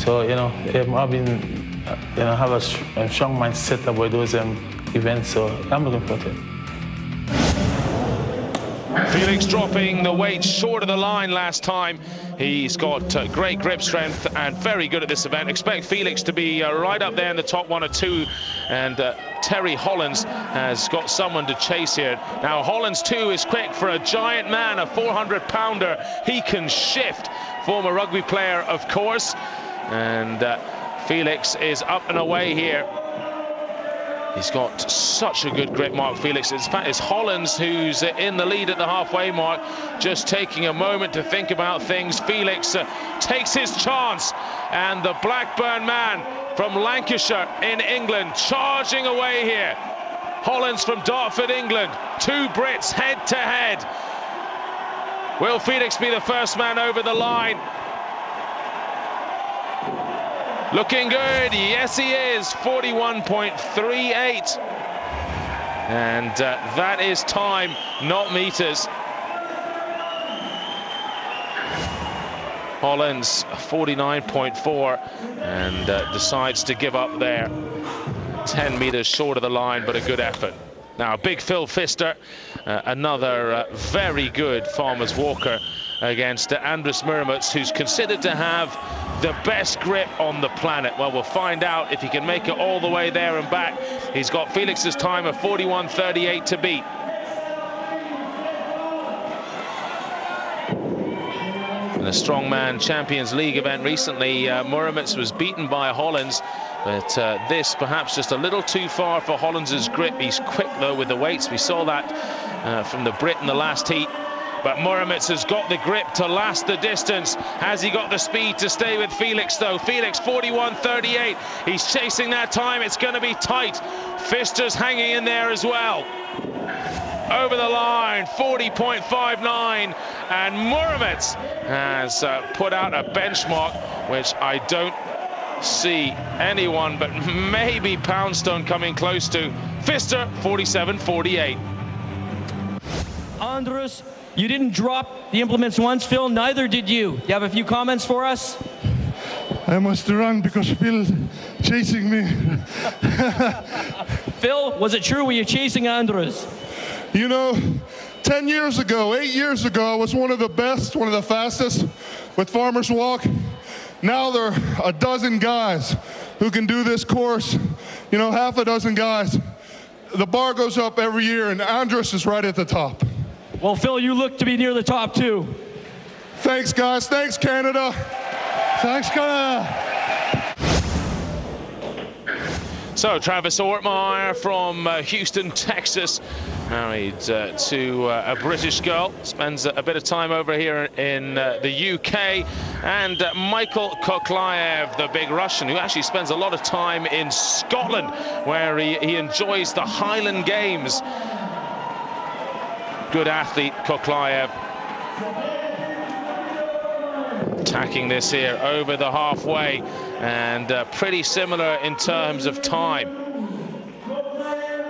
S: So, you know, I've been, you know, have a strong mindset about those events, so I'm looking forward to it.
A: Felix dropping the weight short of the line last time. He's got great grip strength and very good at this event. Expect Felix to be right up there in the top 1 or 2. And Terry Hollands has got someone to chase here. Now, Hollands too is quick for a giant man, a 400-pounder. He can shift. Former rugby player, of course. And Felix is up and away here. He's got such a good grip, Mark Felix. In fact, it's Hollands who's in the lead at the halfway mark, just taking a moment to think about things. Felix takes his chance, and the Blackburn man from Lancashire in England charging away here. Hollands from Dartford, England. Two Brits head to head. Will Felix be the first man over the line? Looking good, yes he is, 41.38. And that is time, not meters. Hollands 49.4 and decides to give up there. 10 meters short of the line, but a good effort. Now, big Phil Pfister, another very good farmer's walker against Andris Murmets, who's considered to have the best grip on the planet. Well, we'll find out if he can make it all the way there and back. He's got Felix's time of 41.38 to beat. In the Strongman Champions League event recently, Murmets was beaten by Hollands, but this perhaps just a little too far for Hollands' grip. He's quick though with the weights. We saw that from the Brit in the last heat. But Murmets has got the grip to last the distance. Has he got the speed to stay with Felix though? Felix 41.38. He's chasing that time. It's going to be tight. Pfister's hanging in there as well. Over the line, 40.59, and Murmets has put out a benchmark which I don't see anyone but maybe Poundstone coming close to. Pfister 47.48.
H: Andrus, you didn't drop the implements once, Phil, neither did you. You have a few comments for us?
E: I must run because Phil's chasing me.
H: Phil, was it true? Were you chasing Andrus?
E: You know, 10 years ago, 8 years ago, I was one of the best, one of the fastest with Farmer's Walk. Now there are a dozen guys who can do this course, you know, half a dozen guys. The bar goes up every year, and Andrus is right at the top.
H: Well, Phil, you look to be near the top, too.
E: Thanks, guys. Thanks, Canada. Thanks, Canada.
A: So, Travis Ortmayer from Houston, Texas, married to a British girl, spends a bit of time over here in the UK, and Mikhail Koklayev, the big Russian, who actually spends a lot of time in Scotland, where he enjoys the Highland Games. Good athlete, Koklayev. Attacking this here over the halfway, and pretty similar in terms of time.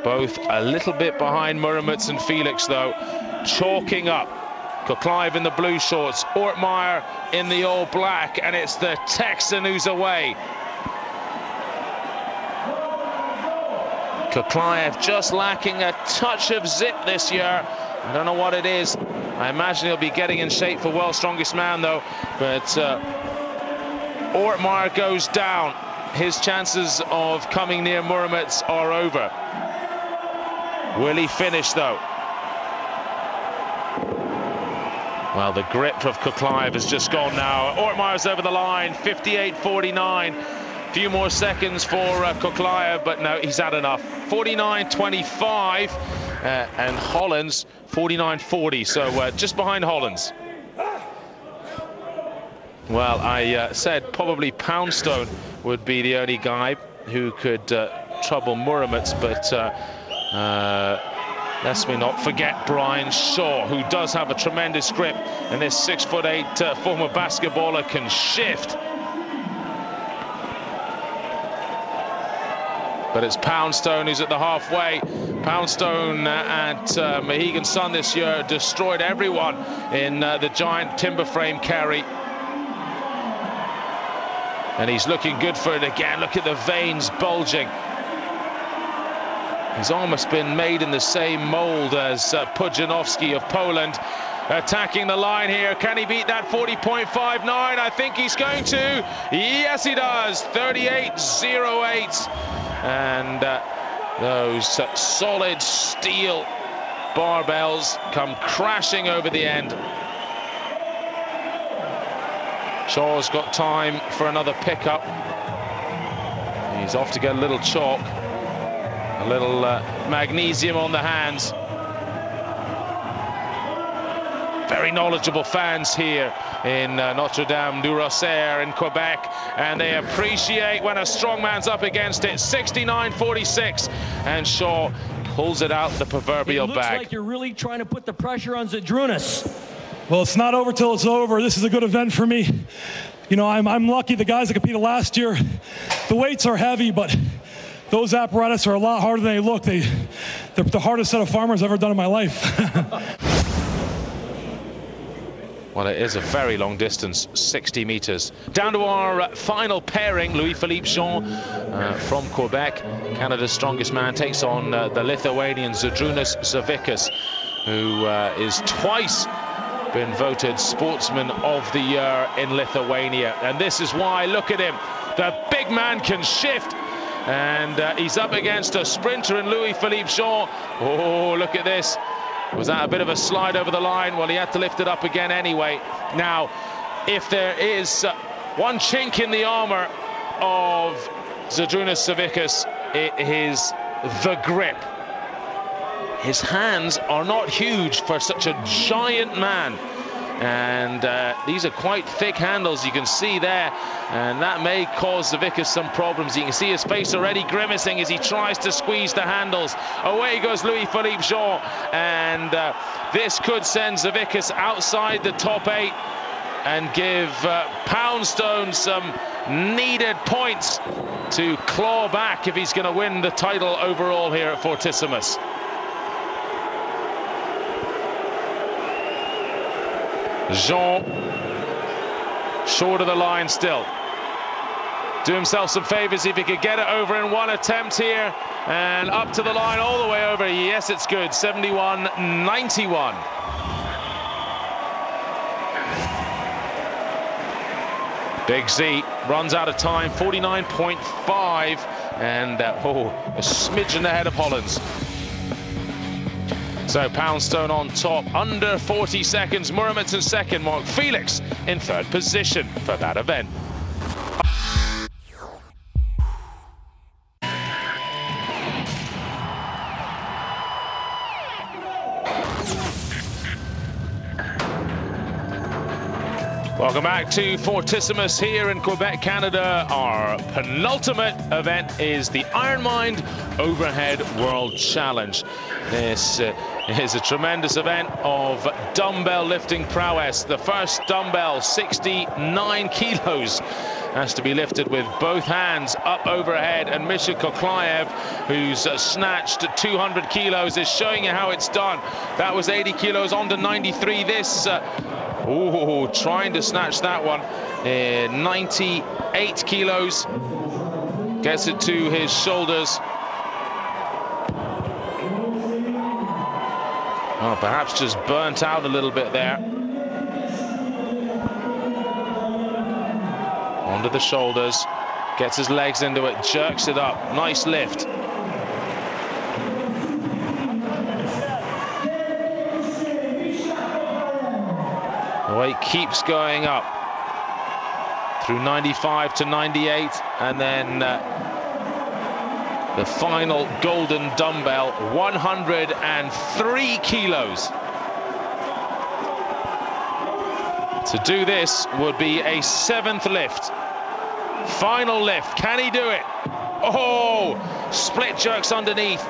A: Both a little bit behind Murmets and Felix though, chalking up. Koklayev in the blue shorts, Ortmayer in the all black, and it's the Texan who's away. Koklayev just lacking a touch of zip this year. I don't know what it is. I imagine he'll be getting in shape for World's Strongest Man though, but Ortmayer goes down. His chances of coming near Murmets are over. Will he finish though? Well, the grip of Koklayev has just gone now. Ortmayer's over the line, 58.49. A few more seconds for Koklayev, but no, he's had enough. 49.25. And Hollands 49.40, so just behind Hollands. Well, I said probably Poundstone would be the only guy who could trouble Murmets, but lest we not forget Brian Shaw, who does have a tremendous grip, and this 6'8" former basketballer can shift. But it's Poundstone who's at the halfway. Poundstone at Mohegan Sun this year destroyed everyone in the giant timber frame carry. And he's looking good for it again. Look at the veins bulging. He's almost been made in the same mold as Pudzianowski of Poland. Attacking the line here. Can he beat that 40.59? I think he's going to. Yes, he does. 38.08. And those solid steel barbells come crashing over the end. Shaw's got time for another pickup. He's off to get a little chalk. A little magnesium on the hands. Very knowledgeable fans here in Notre Dame du Rosaire in Quebec, and they appreciate when a strongman's up against it. 69-46, and Shaw pulls it out the proverbial bag.
H: It looks like you're really trying to put the pressure on Zydrunas.
J: Well, it's not over till it's over. This is a good event for me. You know, I'm lucky. The guys that competed last year, the weights are heavy, but those apparatus are a lot harder than they look. They're the hardest set of farmers I've ever done in my life.
A: Well, it is a very long distance, 60 meters. Down to our final pairing. Louis-Philippe Jean from Quebec, Canada's strongest man, takes on the Lithuanian Zydrunas Savickas, who is twice been voted Sportsman of the Year in Lithuania. And this is why, look at him, the big man can shift. And he's up against a sprinter in Louis-Philippe Jean. Oh, look at this. Was that a bit of a slide over the line? Well, he had to lift it up again anyway. Now, if there is one chink in the armor of Zydrunas Savickas, it is the grip. His hands are not huge for such a giant man. And these are quite thick handles, you can see there, and that may cause Savickas some problems. You can see his face already grimacing as he tries to squeeze the handles. Away goes Louis-Philippe Jean, and this could send Savickas outside the top 8 and give Poundstone some needed points to claw back if he's going to win the title overall here at Fortissimus. Jean, short of the line still. Do himself some favors if he could get it over in one attempt here, and up to the line all the way over. Yes, it's good. 71-91. Big Z runs out of time, 49.5, and a smidgen ahead of Hollands. So Poundstone on top, under 40 seconds. Muramitz in second, Mark Felix in third position for that event. Welcome back to Fortissimus here in Quebec, Canada. Our penultimate event is the Ironmind Overhead World Challenge. This is a tremendous event of dumbbell lifting prowess. The first dumbbell, 69 kilos, has to be lifted with both hands up overhead, and Mikhail Koklayev, who's snatched 200 kilos, is showing you how it's done. That was 80 kilos on to 93. This trying to snatch that one. 98 kilos. Gets it to his shoulders. Well, perhaps just burnt out a little bit there. Onto the shoulders. Gets his legs into it, jerks it up. Nice lift. The weight keeps going up through 95 to 98, and then the final golden dumbbell, 103 kilos. To do this would be a 7th lift. Final lift, can he do it? Oh, split jerks underneath.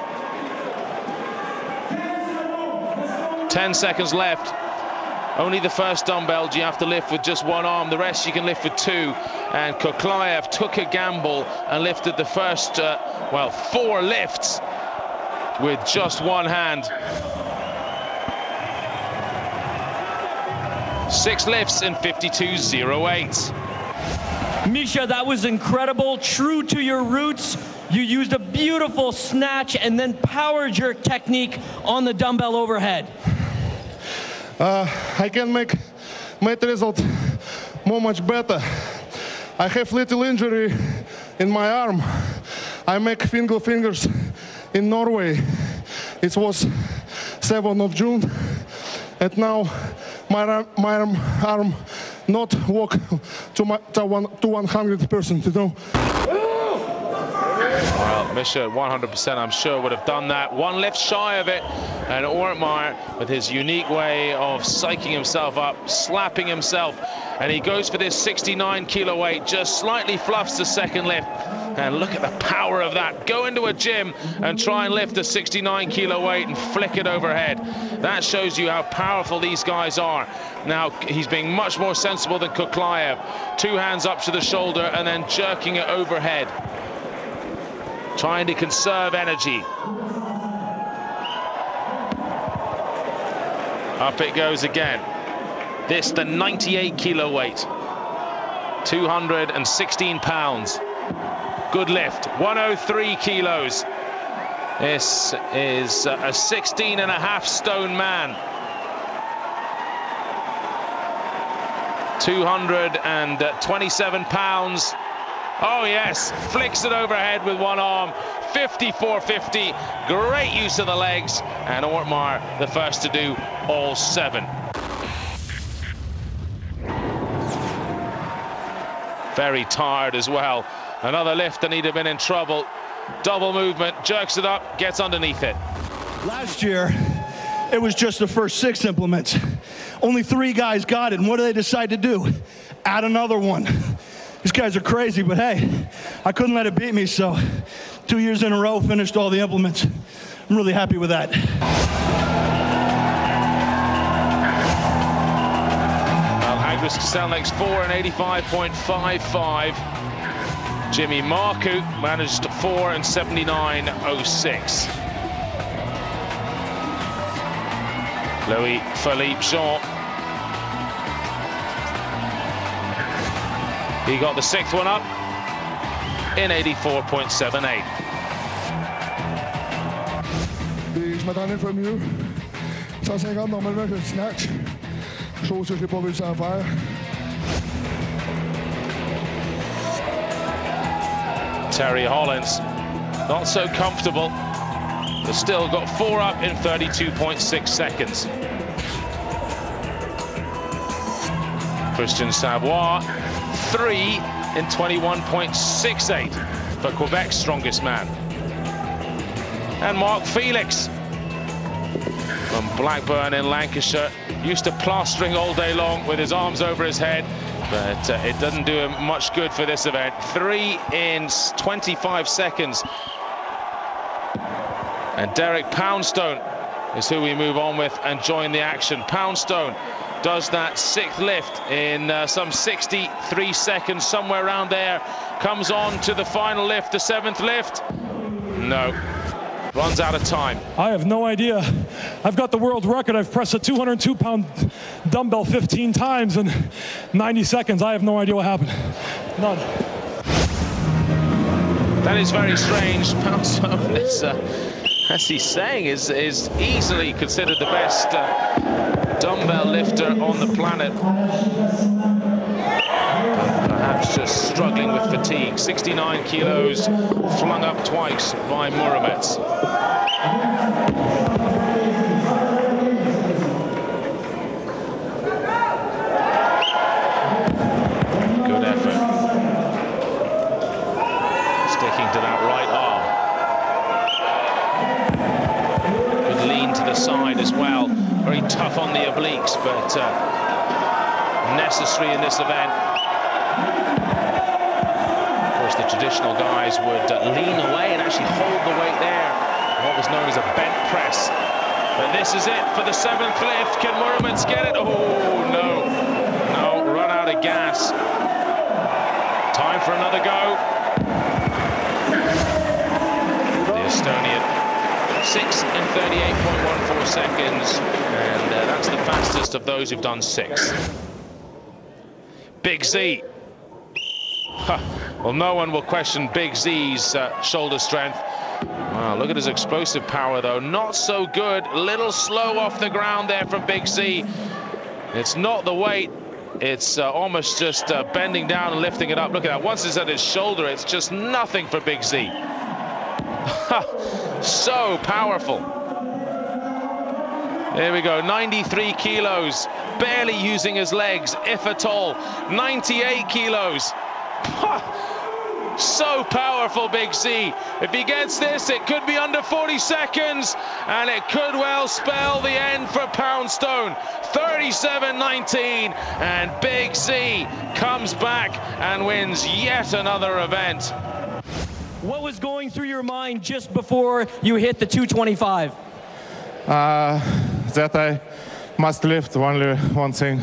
A: 10 seconds left. Only the first dumbbell do you have to lift with just one arm. The rest you can lift with 2. And Koklayev took a gamble and lifted the first, 4 lifts with just one hand. 6 lifts in 52.08.
H: Misha, that was incredible. True to your roots. You used a beautiful snatch and then power jerk technique on the dumbbell overhead.
E: I can make the result much better. I have little injury in my arm. I make fingers in Norway. It was 7th of June, and now my arm not walk to 100%, you know.
A: Well, Misha, 100%, I'm sure, would have done that. One lift shy of it, and Ortmayer, with his unique way of psyching himself up, slapping himself, and he goes for this 69 kilo weight, just slightly fluffs the second lift. And look at the power of that. Go into a gym and try and lift a 69 kilo weight and flick it overhead. That shows you how powerful these guys are. Now, he's being much more sensible than Koklayev. 2 hands up to the shoulder and then jerking it overhead, trying to conserve energy. Up it goes again. This, the 98 kilo weight, 216 pounds. Good lift, 103 kilos. This is a 16.5 stone man. 227 pounds. Oh yes, flicks it overhead with one arm. 54.50, great use of the legs, and Ortmayer the first to do all 7. Very tired as well. Another lift and he'd have been in trouble. Double movement, jerks it up, gets underneath it.
I: Last year, it was just the first 6 implements. Only 3 guys got it, and what do they decide to do? Add another one. These guys are crazy, but hey, I couldn't let it beat me, so 2 years in a row, finished all the implements. I'm really happy with that.
A: Well, Agnes Kaselnik's 4 and 85.55. Jimmy Marcoux managed 4 and 79.06. Louis-Philippe Jean, he got the 6th one up in 84.78.
E: Je m'attendais pas mieux. 150 normalement je le snatch. Chose que je n'ai pas réussi à faire.
A: Terry Hollins, not so comfortable, but still got 4 up in 32.6 seconds. Christian Savoy, 3 in 21.68 for Quebec's strongest man. And Mark Felix from Blackburn in Lancashire, used to plastering all day long with his arms over his head, but it doesn't do him much good for this event. 3 in 25 seconds. And Derek Poundstone is who we move on with and join the action. Poundstone does that 6th lift in some 63 seconds, somewhere around there. Comes on to the final lift, the 7th lift. No, runs out of time.
J: I have no idea. I've got the world record. I've pressed a 202-pound dumbbell 15 times in 90 seconds. I have no idea what happened. None.
A: That is very strange. Poundstone is, as he's saying, is easily considered the best dumbbell lifter on the planet. Perhaps just struggling with fatigue. 69 kilos flung up twice by Muromets. Good effort. Sticking to that right arm. Good lean to the side as well. Very tough on the obliques, but necessary in this event. Of course, the traditional guys would lean away and actually hold the weight there, what was known as a bent press. But this is it for the 7th lift. Can Muromets get it? Oh, no. No, run out of gas. Time for another go. The Estonian, 6 in 38.14 seconds, and that's the fastest of those who've done 6. Big Z. Well, no one will question Big Z's shoulder strength. Wow, look at his explosive power, though. Not so good. A little slow off the ground there from Big Z. It's not the weight. It's almost just bending down and lifting it up. Look at that. Once it's at his shoulder, it's just nothing for Big Z. So powerful. There we go. 93 kilos. Barely using his legs, if at all. 98 kilos. So powerful, Big Z. If he gets this, it could be under 40 seconds, and it could well spell the end for Poundstone. 37-19, and Big Z comes back and wins yet another event.
H: What was going through your mind just before you hit the 225?
T: That I must lift only one thing.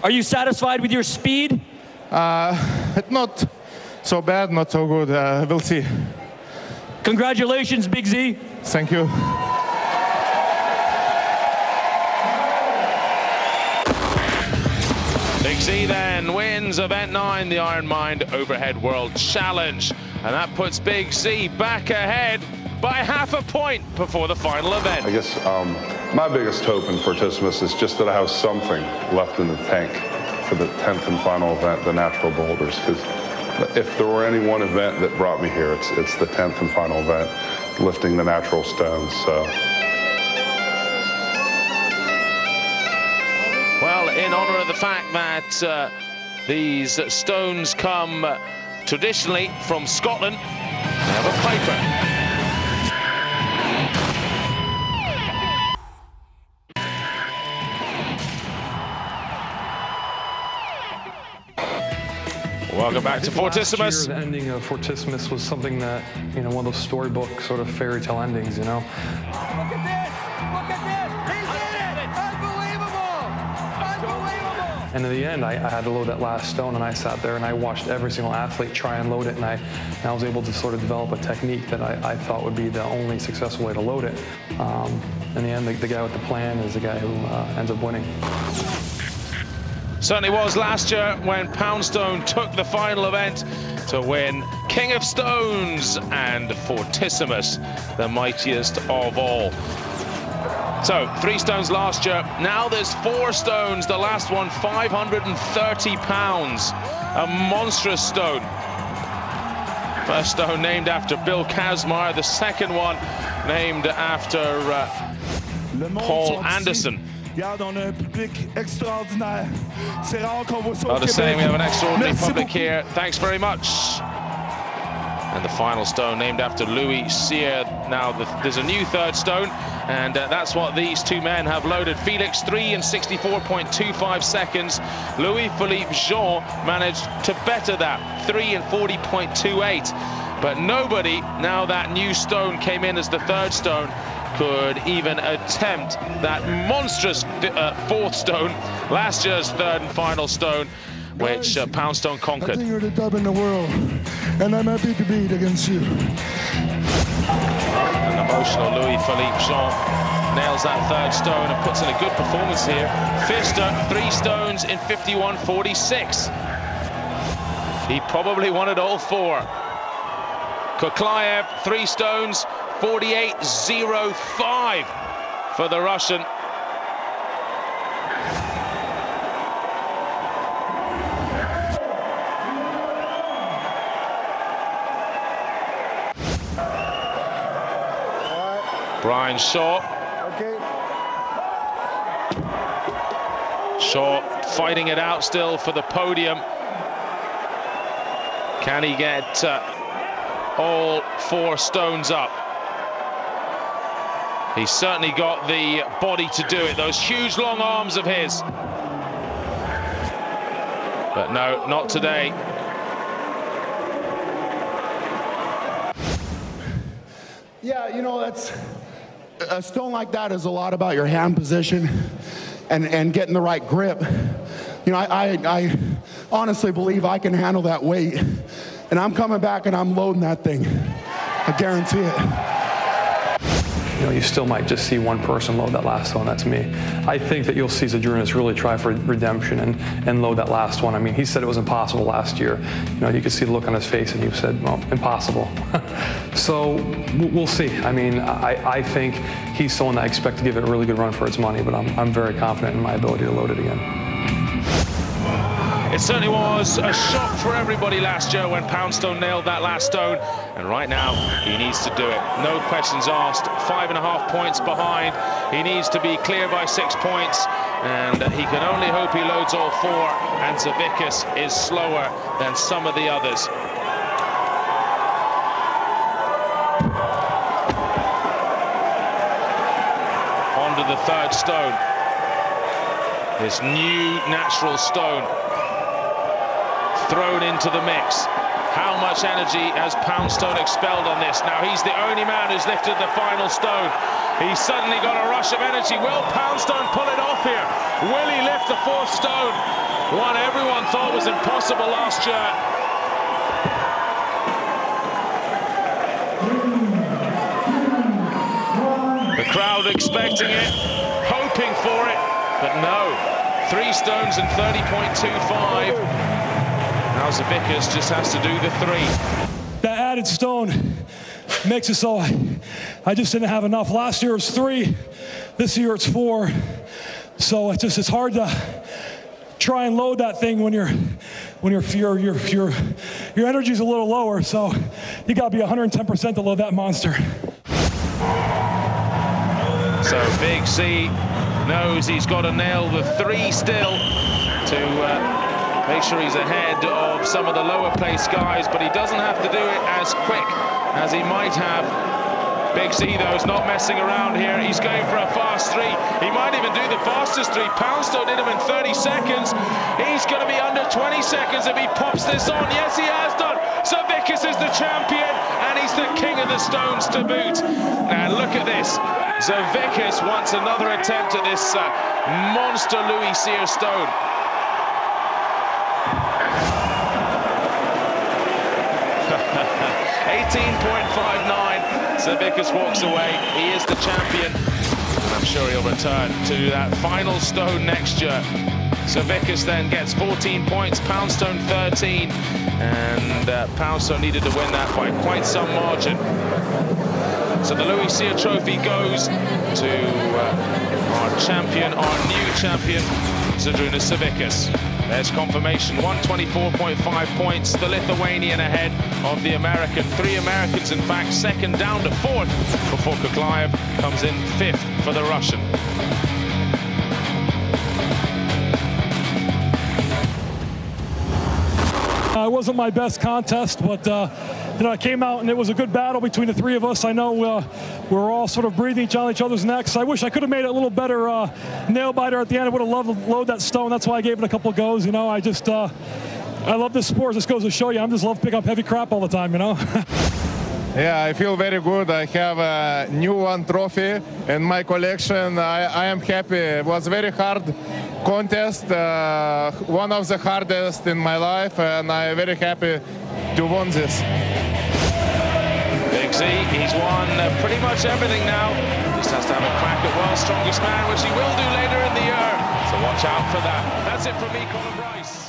H: Are you satisfied with your speed?
T: It's not so bad, not so good. We'll see.
H: Congratulations, Big Z.
T: Thank you.
A: Big Z then wins event 9, the Iron Mind Overhead World Challenge. And that puts Big Z back ahead by half a point before the final event.
O: I guess my biggest hope in Fortissimus is just that I have something left in the tank for the 10th and final event, the natural boulders. Because if there were any one event that brought me here, it's the 10th and final event, lifting the natural stones. So.
A: Well, in honor of the fact that these stones come traditionally from Scotland, they have a piper. Welcome back to Fortissimus.
B: The ending of Fortissimus was something that, you know, one of those storybook sort of fairy tale endings, you know.
U: Look at this! Look at this! He did it! Unbelievable! Unbelievable!
B: And in the end, I had to load that last stone, and I sat there and I watched every single athlete try and load it, and I was able to sort of develop a technique that I thought would be the only successful way to load it. In the end, the guy with the plan is the guy who ends up winning.
A: Certainly was last year when Poundstone took the final event to win King of Stones and Fortissimus, the mightiest of all. So 3 stones last year, now there's 4 stones, the last one 530 pounds, a monstrous stone. First stone named after Bill Kazmaier, the second one named after Paul Anderson.
U: Regarde, on a un public extraordinaire. C'est rare qu'on voit ça au
A: Québec. Saying we have an extraordinary
U: Merci
A: public
U: beaucoup.
A: here. Thanks very much. And the final stone named after Louis Cyr. Now there's a new third stone, and that's what these two men have loaded. Felix 3 in 64.25 seconds. Louis-Philippe Jean managed to better that, 3 in 40.28. But nobody, now that new stone came in as the third stone, could even attempt that monstrous 4th stone, last year's 3rd and final stone, which Poundstone conquered.
P: I think you're the top in the world, and I'm happy to be it against you.
A: An emotional Louis-Philippe Jean nails that 3rd stone and puts in a good performance here. Pfister, 3 stones in 51.46. He probably wanted all 4. Koklayev, 3 stones, 48.05 for the Russian. Brian Shaw.
P: Okay.
A: Shaw fighting it out still for the podium. Can he get all 4 stones up? He's certainly got the body to do it, those huge long arms of his. But no, not today.
I: Yeah, you know, that's a stone like that is a lot about your hand position and getting the right grip. You know, I honestly believe I can handle that weight, and I'm coming back and I'm loading that thing. I guarantee it.
B: You know, you still might just see one person load that last one. That's me. I think that you'll see Zydrunas really try for redemption and load that last one. I mean, he said it was impossible last year. You know, you could see the look on his face, and he said, well, impossible. So we'll see. I mean, I think he's someone that I expect to give it a really good run for its money, but I'm very confident in my ability to load it again.
A: It certainly was a shock for everybody last year when Poundstone nailed that last stone, and right now he needs to do it. No questions asked. 5.5 points behind. He needs to be clear by 6 points, and he can only hope he loads all 4, and Savickas is slower than some of the others. Onto the third stone. This new natural stone thrown into the mix. How much energy has Poundstone expelled on this? Now he's the only man who's lifted the final stone. He's suddenly got a rush of energy. Will Poundstone pull it off here? Will he lift the 4th stone? One everyone thought was impossible last year. The crowd expecting it, hoping for it, but no. 3 stones and 30.25. Now Savickas just has to do the 3.
J: That added stone makes it so I just didn't have enough. Last year it was 3, this year it's 4. So it's hard to try and load that thing when your energy's a little lower. So you got to be 110% to load that monster.
A: So Big C knows he's got to nail the 3 still to make sure he's ahead of some of the lower place guys, but he doesn't have to do it as quick as he might have. Big C, though, is not messing around here. He's going for a fast 3. He might even do the fastest 3. Poundstone did him in 30 seconds. He's going to be under 20 seconds if he pops this on. Yes, he has done. Savickas is the champion, and he's the king of the stones to boot. And look at this. Savickas wants another attempt at this monster Louis Cyr stone. .59. Savickas walks away. He is the champion. And I'm sure he'll return to that final stone next year. Savickas then gets 14 points, Poundstone 13. And Poundstone needed to win that by quite some margin. So the Louis Cyr trophy goes to our champion, our new champion, Zydrunas Savickas. There's confirmation, 124.5 points, the Lithuanian ahead of the American. 3 Americans, in fact, second down to 4th before Koklayev comes in 5th for the Russian.
J: It wasn't my best contest, but you know, I came out and it was a good battle between the 3 of us. I know we're all sort of breathing on each other's necks. I wish I could have made it a little better nail biter at the end. I would have loved to load that stone. That's why I gave it a couple of goes. You know, I love this sport. This goes to show you, I just love picking up heavy crap all the time. You know.
T: Yeah, I feel very good. I have a new one trophy in my collection. I am happy. It was a very hard contest, one of the hardest in my life, and I'm very happy to win this.
A: Big Z, he's won pretty much everything now. Just has to have a crack at World's Strongest Man, which he will do later in the year. So watch out for that. That's it from me, Colin Bryce.